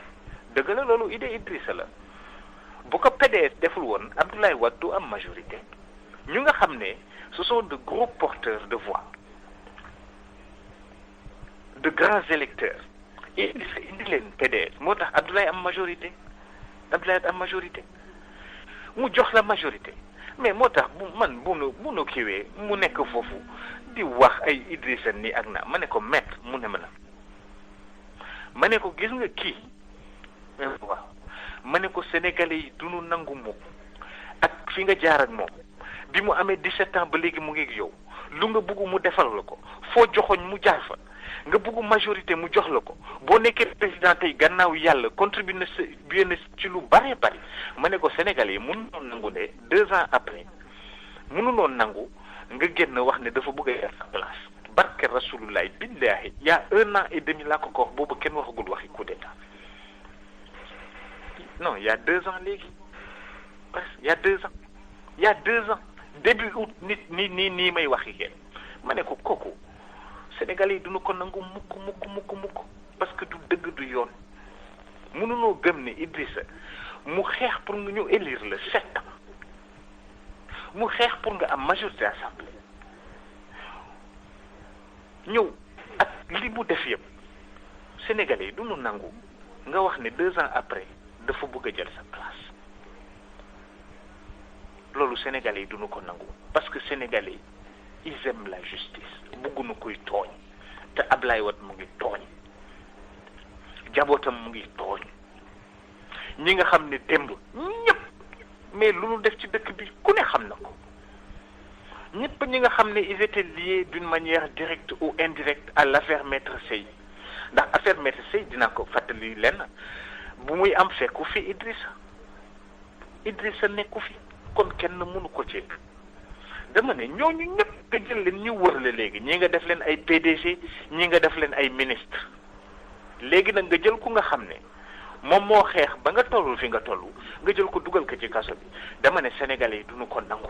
dëgg la loolu idée Idrissa la bu ko PDS deful woon Abdoulaye Wade du am majorité ñu nga xam ne ce sont de gros porteurs de voix de grands électeurs indi leen PDS moo tax Abdoulaye am majorité mu jox la majorité mais moo tax bu nu kiiwee mu nekk foofu di wax ay Idrissa nii ak na ma ne ko maître mu ne ma ne ko gis nga kii waaw ma ne ko sénégalais yi du nu nangu mukk ak fi nga jaar ak moom bi mu amee 17 ans ba léegi mu ngi ak yow lu nga bëgg mu defal la ko foo joxoñ mu jaar fa nga bëgg majorité mu jox la ko boo nekkee président tey gannaaw yàlla contribué na ci lu bare bari ma ne ko sénégalais yi mënuñoo nangu ne 2 ans après mënuñoo nangu nga génn wax ne dafa bëgg a yor sa place barke rasulullah billahi y a 1 an et demi laa ko wax boobu kenn waxagul waxi coup d'état non y a 2 ans léegi parce que y a 2 ans début août nii may waxi kenn ma ne ko kooku Sénégalais yi duñu ko nangu mukk parce que du dëgg du yoon mënunoo gëm ne Idrissa mu xeex pour nga ñu élire la 7 ans mu xeex pour nga am majorité assemblée ñëw ak li mu def yëpp Sénégalais yi duñu nangu nga wax ne 2 ans après dafa bëgg a jël sa place loolu Sénégalais yi duñu ko nangu parce que Sénégalais yi ils aiment la justice bëgguñu kuy tooñ te Ablaye Wade mu ngi tooñ jabootam mu ngi tooñ ñi nga xam ne démb ñëpp mais lu nu def ci dëkk bi ku ne xam na ko ñëpp ñi nga xam ne ils étaient liés d'une manière directe ou indirecte à l'affaire Maître Sèye ndax affaire Maître Sèye dinaa ko fàttali lenn bu muy am fekku fi Idrissa nekku fi kon kenn mënu ko ci dama ne ñooñu ñëpp nga jël leen ñu wër la léegi ñii nga def leen ay PDG ñii nga def leen ay ministre léegi nag nga jël ku nga xam ne moom moo xeex ba nga tollul fi nga toll nga jël ko dugal ko ci kaso bi dama ne sénégalais yi duñu ko nangu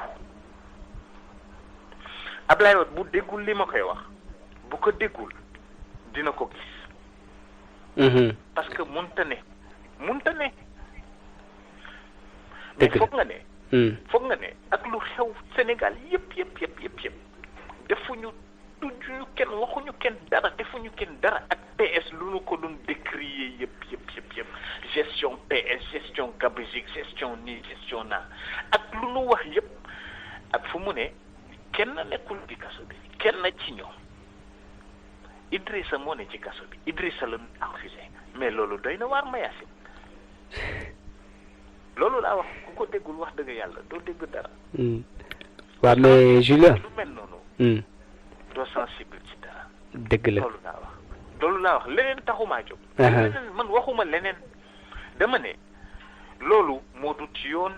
Ablaye Wade bu déggul li ma koy wax bu ko déggul dina ko gis parce que munta ne mais foog nga ne ak lu xew Sénégal yëpp defuñu tujuñu kenn waxuñu kenn dara defuñu kenn dara ak PS lu nu ko doon décrier yëpp gestion PS gestion gabegique gestion nii gestion naa ak lu nu wax yëpp ak fu mu ne kenn nekkul ci kaso bi kenn ci ñoom Idrissa moo ne ci kaso bi Idrissa la ñu accusé mais loolu doy na waar Mayacine loolu laa wax ku ko déggul wax dëgg yàlla doo dégg dara. waaw mais Julien lu mel noonu. doo sensible ci dara. dëgg la loolu laa wax leneen taxumaa jóg. leneen man waxuma leneen dama ne loolu moo du ci yoon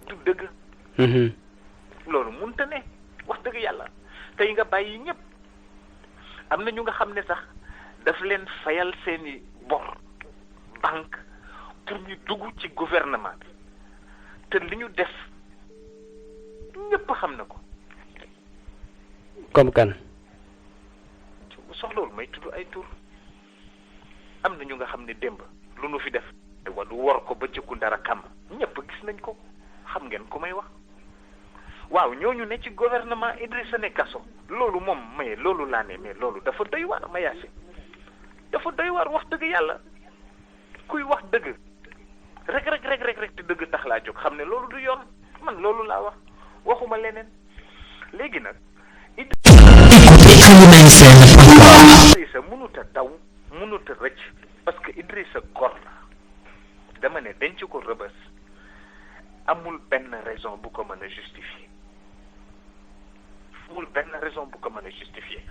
du dëgg. loolu mënta ne wax dëgg yàlla tey nga bàyyi ñëpp am na ñu nga xam ne sax daf leen fayal seeni bor banque pour ñu dugg ci gouvernement bi te li ñu def ñëpp xam na ko. comme kan. soxlawul may tudd ay tur am na ñu nga xam ne démb lu nu fi def wala war ko ba jëkku dara kam ñëpp gis nañ ko xam ngeen ku may wax waaw ñooñu ne ci gouvernement Idrissa ne kaso loolu moom mais loolu laa ne mais loolu dafa doy waar ma yaasi dafa doy waar wax dëgg yàlla kuy wax dëgg rek te dëgg tax laa jóg xam ne loolu du yoon man loolu laa wax waxuma leneen léegi nag Idrissa mënut a daw mënut a rëcc parce que Idrissa góor la dama ne denc ko Rebeuss amul benn raison bu ko mën a justifier amul benn raison bu ko mën a justifier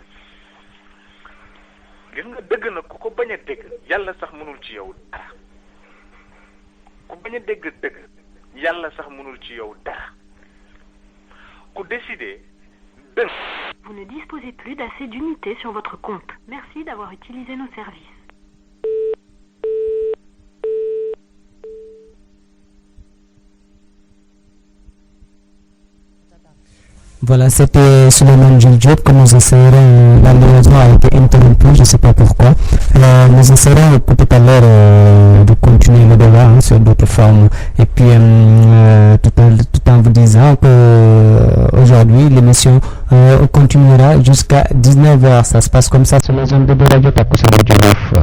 gis nga dëgg na ku ko bañ a dégg yàlla sax mënul ci yow dara ku bañ a dégg dëgg yàlla sax mënul ci yow dara ku décider dëgg. Vous ne disposez plus d'assez d'unités sur votre compte. Merci d'avoir utilisé nos services. Voilà, c'était Souleymane Jules Diop que nous essayerons, la liaison a été interrompue, je ne sais pas pourquoi. Nous essayerons tout à l'heure de continuer le débat sur d'autres formes. Et puis, tout en vous disant que aujourd'hui l'émission continuera jusqu'à 19h. Ça se passe comme ça sur la zone de Radio Takussan Radio Jolof.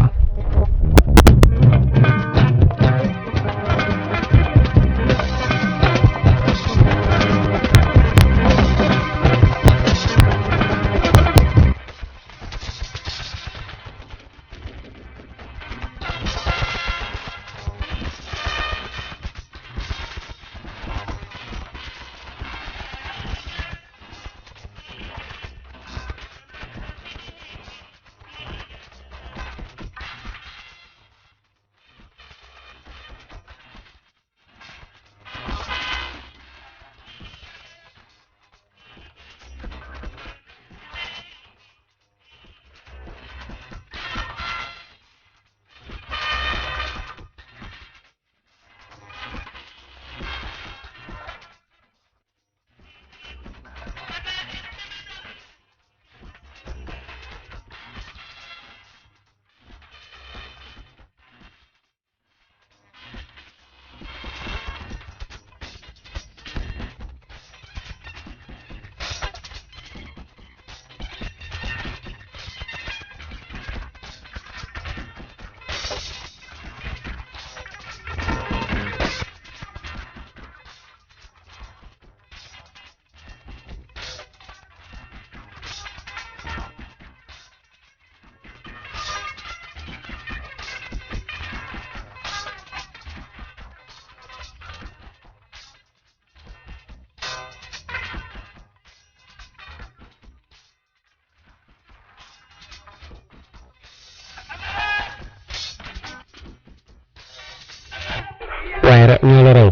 waaye rek ñoo la raw.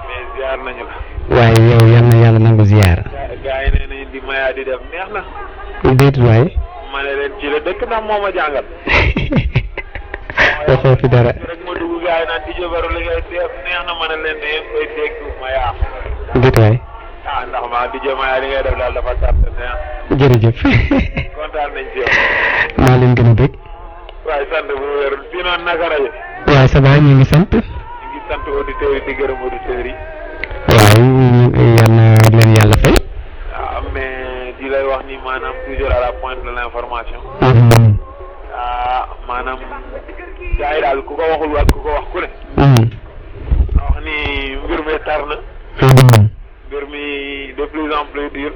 mais ziar nañu la. waaye yow yal na yàlla nangu ziar. gaa yi nee nañu di mayaa di def neex na. déet waay. ma ne leen ci la dëkk ndax moo ma jàngal. waxoo fi dara. rek ma dugg gaa yi naan di jëbaru li ngay def neex na ma ne leen ne yéen koy dégg mayaa. déet waay. ah ndax ma di jë mayaa li ngay def daal dafa tàtt neex. jërëjëf. kontaan nañ ci yow. maa leen gën a bëgg. waaye sant bu wér fii noonu naka rajo. waaye ça va ñu ngi sant. sant auditeurs yi di gërëm auditeurs yi. waaw yal na leen yàlla fay. waaw mais di lay wax ni maanaam toujours à la pointe de l'information. maanaam gars yi daal ku ko waxul ak ku ko wax ku ne. wax ni mbir mi tar na. mbir mi de plus en plus dur.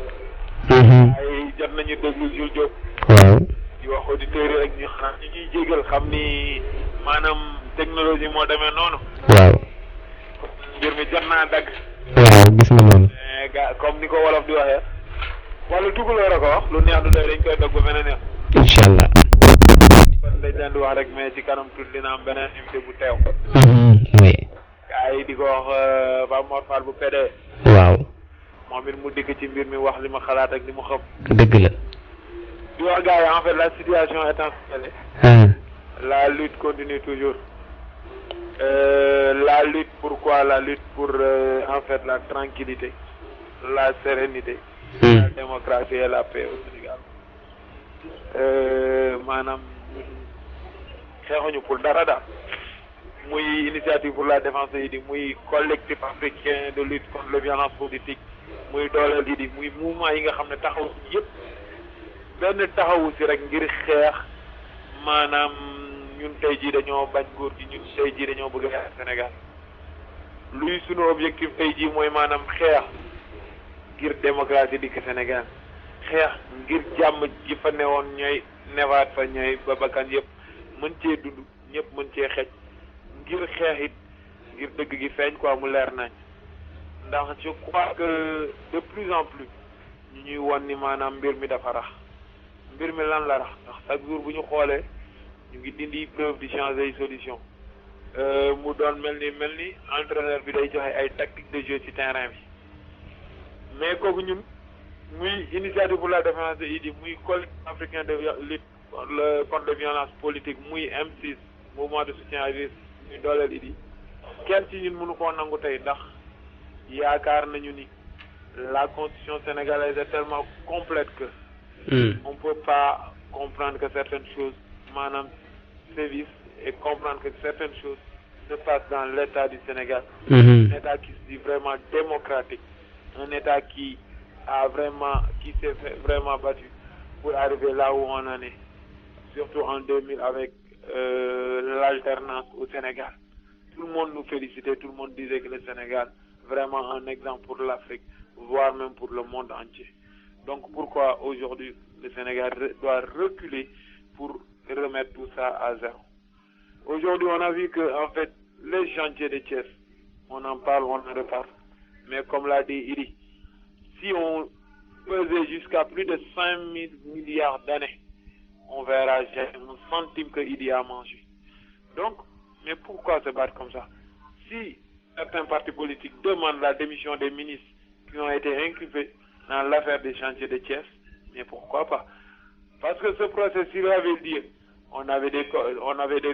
ay jot nañu déglu Jules Diop. waaw. di wax auditeurs yi rek ñu xam ñu ñuy jégal xam ni maanaam technologie moo demee noonu. waaw. mbir mi jot naa dagg. waaw gis nga loolu. ga comme ni ko wolof di waxee wala tukulóor a ko wax lu neex du doy dañ koy dog ba beneen yoon. incha allah. kon dañ leen di wax rek mais ci kanam tuuti dina am beneen invité bu teew. oui. gars yi di ko wax Pape Mor Fall bu PDS. waaw. moom it mu dikk ci mbir mi wax li ma xalaat ak li mu xam. dëgg la. di wax gars yi en fait la situation est installée. La lutte continue toujours. La lutte, pourquoi la lutte pour en fait la tranquillité, la sérénité, la démocratie et la paix au Sénégal. Maanaam xeexuñu pour dara daal muy initiative pour la défense de Idy muy collectif africain de lutte contre les violences politiques muy dooleel Idy muy mouvement yi nga xam ne taxaw yëpp benn taxawu si rek ngir xeex maanaam ñun tey jii dañoo bañ góor gi ñun tey jii dañoo bëgg a Sénégal luy sunu objectif tey jii mooy maanaam xeex ngir démocratie dikk Sénégal xeex ngir jàmm ji fa newoon ñooy newaat fa ñooy ba bakkan yëpp mën cee dund ñëpp mën cee xej ngir xeex it ngir dëgg gi feeñ quoi mu leer nañ ndax je crois que de plus en plus ñu ñuy won ni maanaam mbir mi dafa rax mbir mi lan la rax ndax chaque jour bu ñu xoolee ñu ngi dindi preuve di changer solution mu doon mel ni entraîneur bi day joxe ay tactique de jeu ci terrain bi mais kooku ñun muy initiative pour la défense de Idy muy collectif africain de lutte contre les violences politiques muy M6 mouvement de soutien à Idy muy dooleel Idy kenn ci ñun mënu koo nangu tey ndax yaakaar nañu ni la constitution sénégalaise est tellement complète que on peut pas comprendre que certaines choses maanaam sévissent et comprendre que certaines choses se passent dans l'État du Sénégal. Un État qui se dit vraiment démocratique, un État qui s'est vraiment battu pour arriver là où on en est, surtout en 2000 avec l'alternance au Sénégal. Tout le monde nous félicitait, tout le monde disait que le Sénégal vraiment un exemple pour l'Afrique, voire même pour le monde entier. Donc pourquoi aujourd'hui le Sénégal doit reculer pour remettre tout ça à zéro. Aujourd'hui, on a vu que, en fait, les chantiers de Thiès, on en parle, on en reparle. Mais comme l'a dit Idy, si on pesait jusqu'à plus de 5 000 milliards d'années, on verra jamais un centime que Idy a mangé. Donc, mais pourquoi se battre comme ça? Si certains partis politiques demandent la démission des ministres qui ont été inculpés dans l'affaire des chantiers de Thiès, mais pourquoi pas? Parce que ce processus avait lieu. On avait des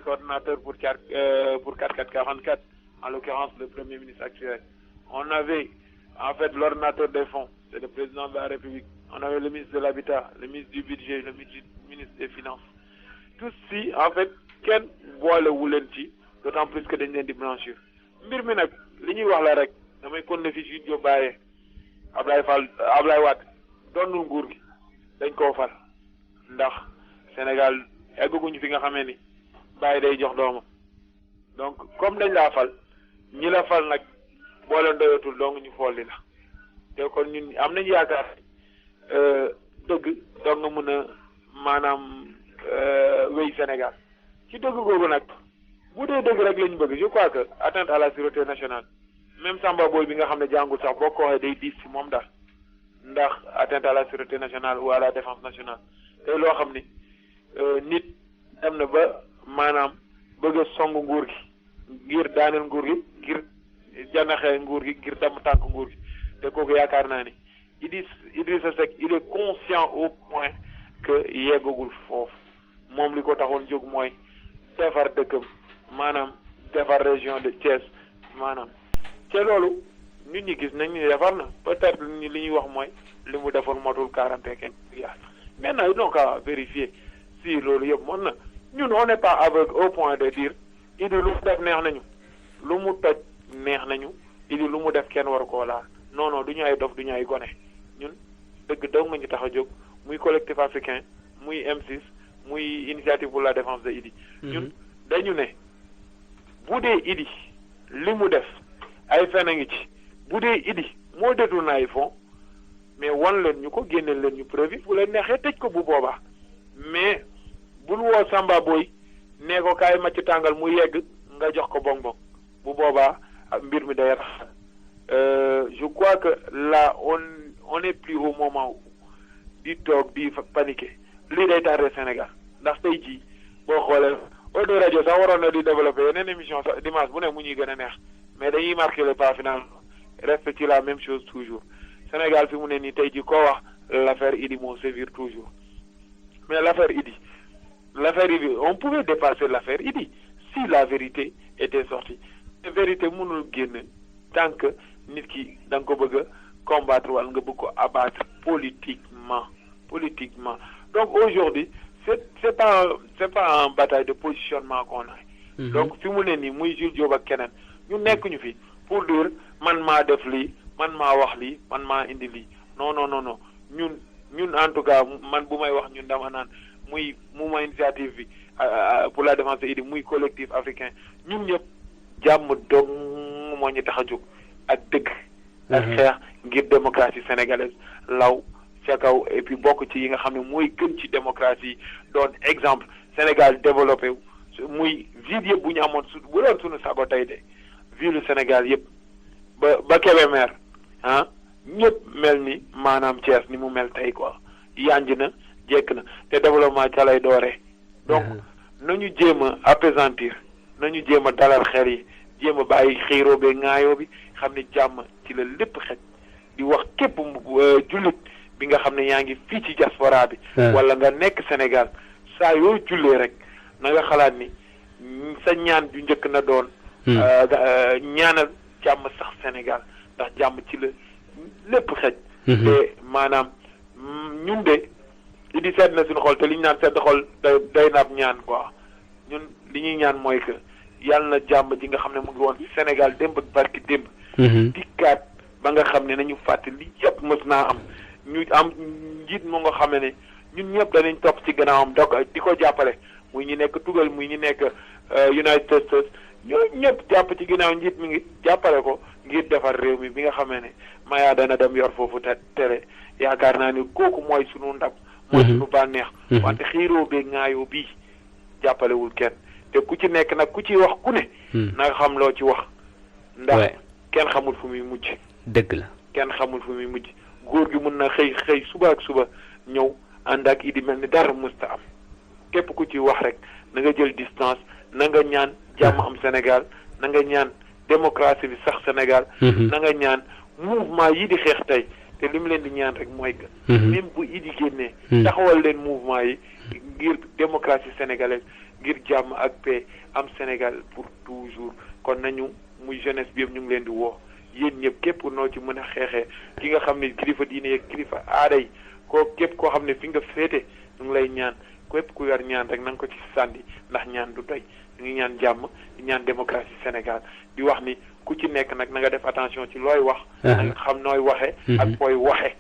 coordinateurs pour 4444, en l'occurrence le Premier ministre actuel. On avait en fait l'ordinateur des fonds, c'est le président de la République. On avait le ministre de l'Habitat, le ministre du Budget, le ministre des Finances. Tous ci, en fait, kenn boole wu leen ci, d'autant plus que dañ leen di blanchir. Mbir mi nag li ñuy wax la rek damay kon ne fi ci Diop bàyyee Ablaye Wade doonul nguur gi dañ koo fal ndax Sénégal egguñu fi nga xamee ni bàyyi day jox doomam donc comme dañ laa fal ñi la fal nag boo leen doyatul donc ñu folli la te kon ñun am nañu yaakaar dëgg doog nga mën a maanaam wéy Sénégal ci dëgg googu nag bu dee dëgg rek lañu bëgg je crois que atteinte à la sûreté nationale même Samba Boy bi nga xam ne jàngul sax boo ko waxee day diis ci moom daal ndax atteinte à la sûreté nationale ou à la défense nationale tey loo xam ni nit dem na ba maanaam bëgg a song nguur gi ngir daaneel nguur gi ngir janaxee nguur gi ngir dem tànk nguur gi te kooku yaakaar naa ni Idrissa Seck il est conscient au point que yeggagul foofu moom li ko taxoon jóg mooy defar dëkkam maanaam defar région de Thiès maanaam te loolu nit ñi gis nañ ni defar na peut-être li ñuy wax mooy li mu defoon motul 41 milliards maintenant ils n'ont qu'à vérifier si loolu yëpp mën na ñun on n'est pas aveugle au point de dire Idy lu mu def neex nañu lu mu toj neex nañu Idy lu mu def kenn waru koo laal non non du ñu ay dof du ñu ay gone ñun dëgg daw nga ñu tax a jóg muy collectif africain muy M6 muy initiative pour la défense de Idy ñun dañu ne bu dee Idy li mu def ay fen a ngi ci bu dee Idy moo détourné ay fonds mais wan leen ñu ko génneel leen ñu preuve bu leen neexee tëj ko bu boobaa mais bul woo Samba Boy nee ko kaay macc tàngal mu yegg nga jox ko bong-bong bu boobaa mbir mi day rax je crois que là on est plus au moment où di toog di paniquer lii day tardé Sénégal ndax tey jii boo xoolee Odo rajo sax waroon na di développer yeneen émission sax dimanche bu ne mu ñuy gën a neex mais dañuy marquer le pas finalement reste ci la même chose toujours Sénégal fi mu ne nii tey jii koo wax l'affaire Idy moo sévir toujours mais l'affaire Idy on pouvait dépasser l'affaire Idy si la vérité était sortie la vérité mënul génn tant que nit ki da nga ko bëgg a combattre wala nga bëgg ko abattre politiquement donc aujourd'hui c'est pas un bataille de positionnement qu'on a donc fi mu ne nii muy Jules Diop ak keneen ñu nekk ñu fi pour dire man maa def lii man maa wax lii man maa indi lii non ñun en tout cas man bu may wax ñun dama naan muy mouvement initiative bi pour la défense de Idy muy collectif africain ñun ñëpp jàmm dong moo ñu tax a jóg ak dëgg ak xeex ngir démocratie sénégalaise law ca kaw et puis bokk ci yi nga xam ne mooy gën ci démocratie doon exemple Sénégal développé wu muy ville yëpp bu ñu amoon bu doon suñu sago tey de ville Sénégal yëpp ba Kébémer ñëpp mel ni maanaam Thiès ni mu mel tey quoi yanj na jekk na te développement ca lay dooree donc nañu jéem a apaisantir nañu jéem a dalal xel yi jéem a bàyyi xiiroo be ŋaayoo bi xam ne jàmm ci la lépp xej di wax képp jullit bi nga xam ne yaa ngi fii ci diaspora bi wala nga nekk Sénégal saa yoo jullee rek na nga xalaat ni sa ñaan ju njëkk na doon ñaanal jàmm sax Sénégal ndax jàmm ci la lépp xej te maanaam ñun de Idy sedd na suñu xol te li ñu naan sedd xol day naab ñaan quoi ñun li ñuy ñaan mooy que yàlla na jàmm ji nga xam ne mu ngi woon Sénégal démb ak barki démb dikkaat ba nga xam ne nañu fàtte li yëpp mës naa am ñu am njiit mu nga xam ne ñun ñëpp danañ topp ci gannaawam di ko jàppale muy ñu nekk tugal muy ñu nekk United States ñooñu ñëpp jàpp ci ginnaaw njiit mi ngi jàppale ko ngir defar réew mi bi nga xamee ne Maya dana dem yor foofu tere yaakaar naa ni kooku mooy sunu ndam mooy sunu bànneex wante xiiroo bee ŋaayoo bii jàppalewul kenn te ku ci nekk nag ku ci wax ku ne na nga xam loo ci wax ndax kenn xamul fu muy mujj dëgg la kenn xamul fu muy mujj góor gi mun na xëy suba ak suba ñëw ànd ak Idy mel ni dara musta am képp ku ci wax rek na nga jël distance na nga ñaan jàmm am Sénégal na nga ñaan démocratie bi sax Sénégal na nga ñaan mouvement yi di xeex tey te li mu leen di ñaan rek mooy que même bu Idy génnee taxawal leen mouvement yi ngir démocratie sénégalaise ngir jàmm ak paix am Sénégal pour toujours kon nañu muy jeunesse bi yëpp ñu ngi leen di woo yéen ñëpp képp noo ci mën a xeexee ki nga xam ne kilifa diine yeeg kilifa aada yi képp koo xam ne fi nga féete ñu ngi lay ñaan képp ku yor ñaan rek na nga ko ci sànni ndax ñaan du doy ñu ngi ñaan jàmm di ñaan démocratie Sénégal di wax ni ku ci nekk nag na nga def attention ci looy wax na nga xam nooy waxe ak fooy waxe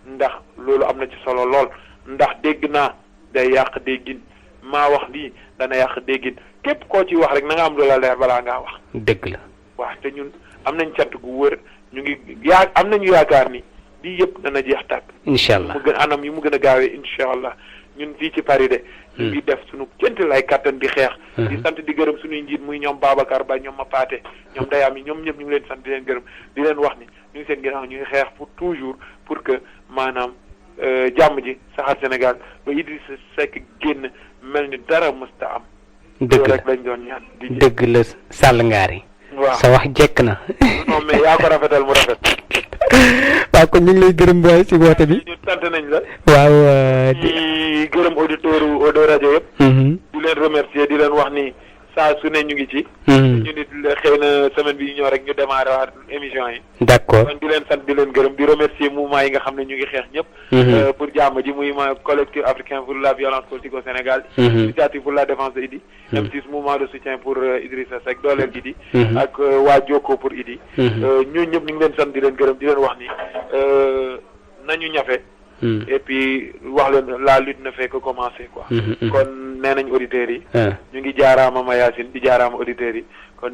ndax loolu am na ci solo lool ndax dégg naa day yàq déggin maa wax lii dana yàq déggin képp koo ci wax rek na nga am loola leer balaa ngaa wax dëgg la waaw te ñun am nañ cant gu wër ñu ngi am nañu yaakaar ni lii yëpp dana jeex tàkk incha allah mu gën anam yi mu gën a gaawee incha allah ñun fii ci Paris de ñu ngi def suñu cënt lay kattan di xeex di sant di gërëm suñuy njiit muy ñoom Babacar Ba ñoom Mapaté ñoom Dayam yi ñoom ñëpp ñu ngi leen sant di leen gërëm di leen wax ni ñu ngi seen ginnaaw ñu ngi xeex pour toujours pour que maanaam jàmm ji saxaar Sénégal ba Idrissa Seck génn mel ni dara mësta am dëgg la rek lañ doon ñaan dëgg la Sall Ngari waaw sa wax jekk na non mais yaa ko rafetal mu rafet waaw kon ñu ngi lay gërëm ba ci woote bi ñu sant nañ la waaw di gërëm auditeur Odo rajo yëpp di leen remercier di leen wax ni saa su ne ñu ngi ci ñu nit xëy na semaine bi ñëw rek ñu démarré waat émission yi d'accord kon di leen sant di leen gërëm di remercier mouvement yi nga xam ne ñu ngi xeex ñëpp pour jàmm ji muy ma collectif africain pour la violence politique au Sénégal initiative pour la défense de Idy M6 mouvement de soutien pour Idrissa Seck dooleel Idy ak waa Jokko pour Idy ñooñu ñëpp ñu ngi leen sant di leen gërëm di leen wax ni nañu ñafe et puis wax leen la lutte ne fait que commencer quoi kon nee nañ auditeurs yi ñu ngi jaaraama Mayacine di jaaraama auditeurs yi kon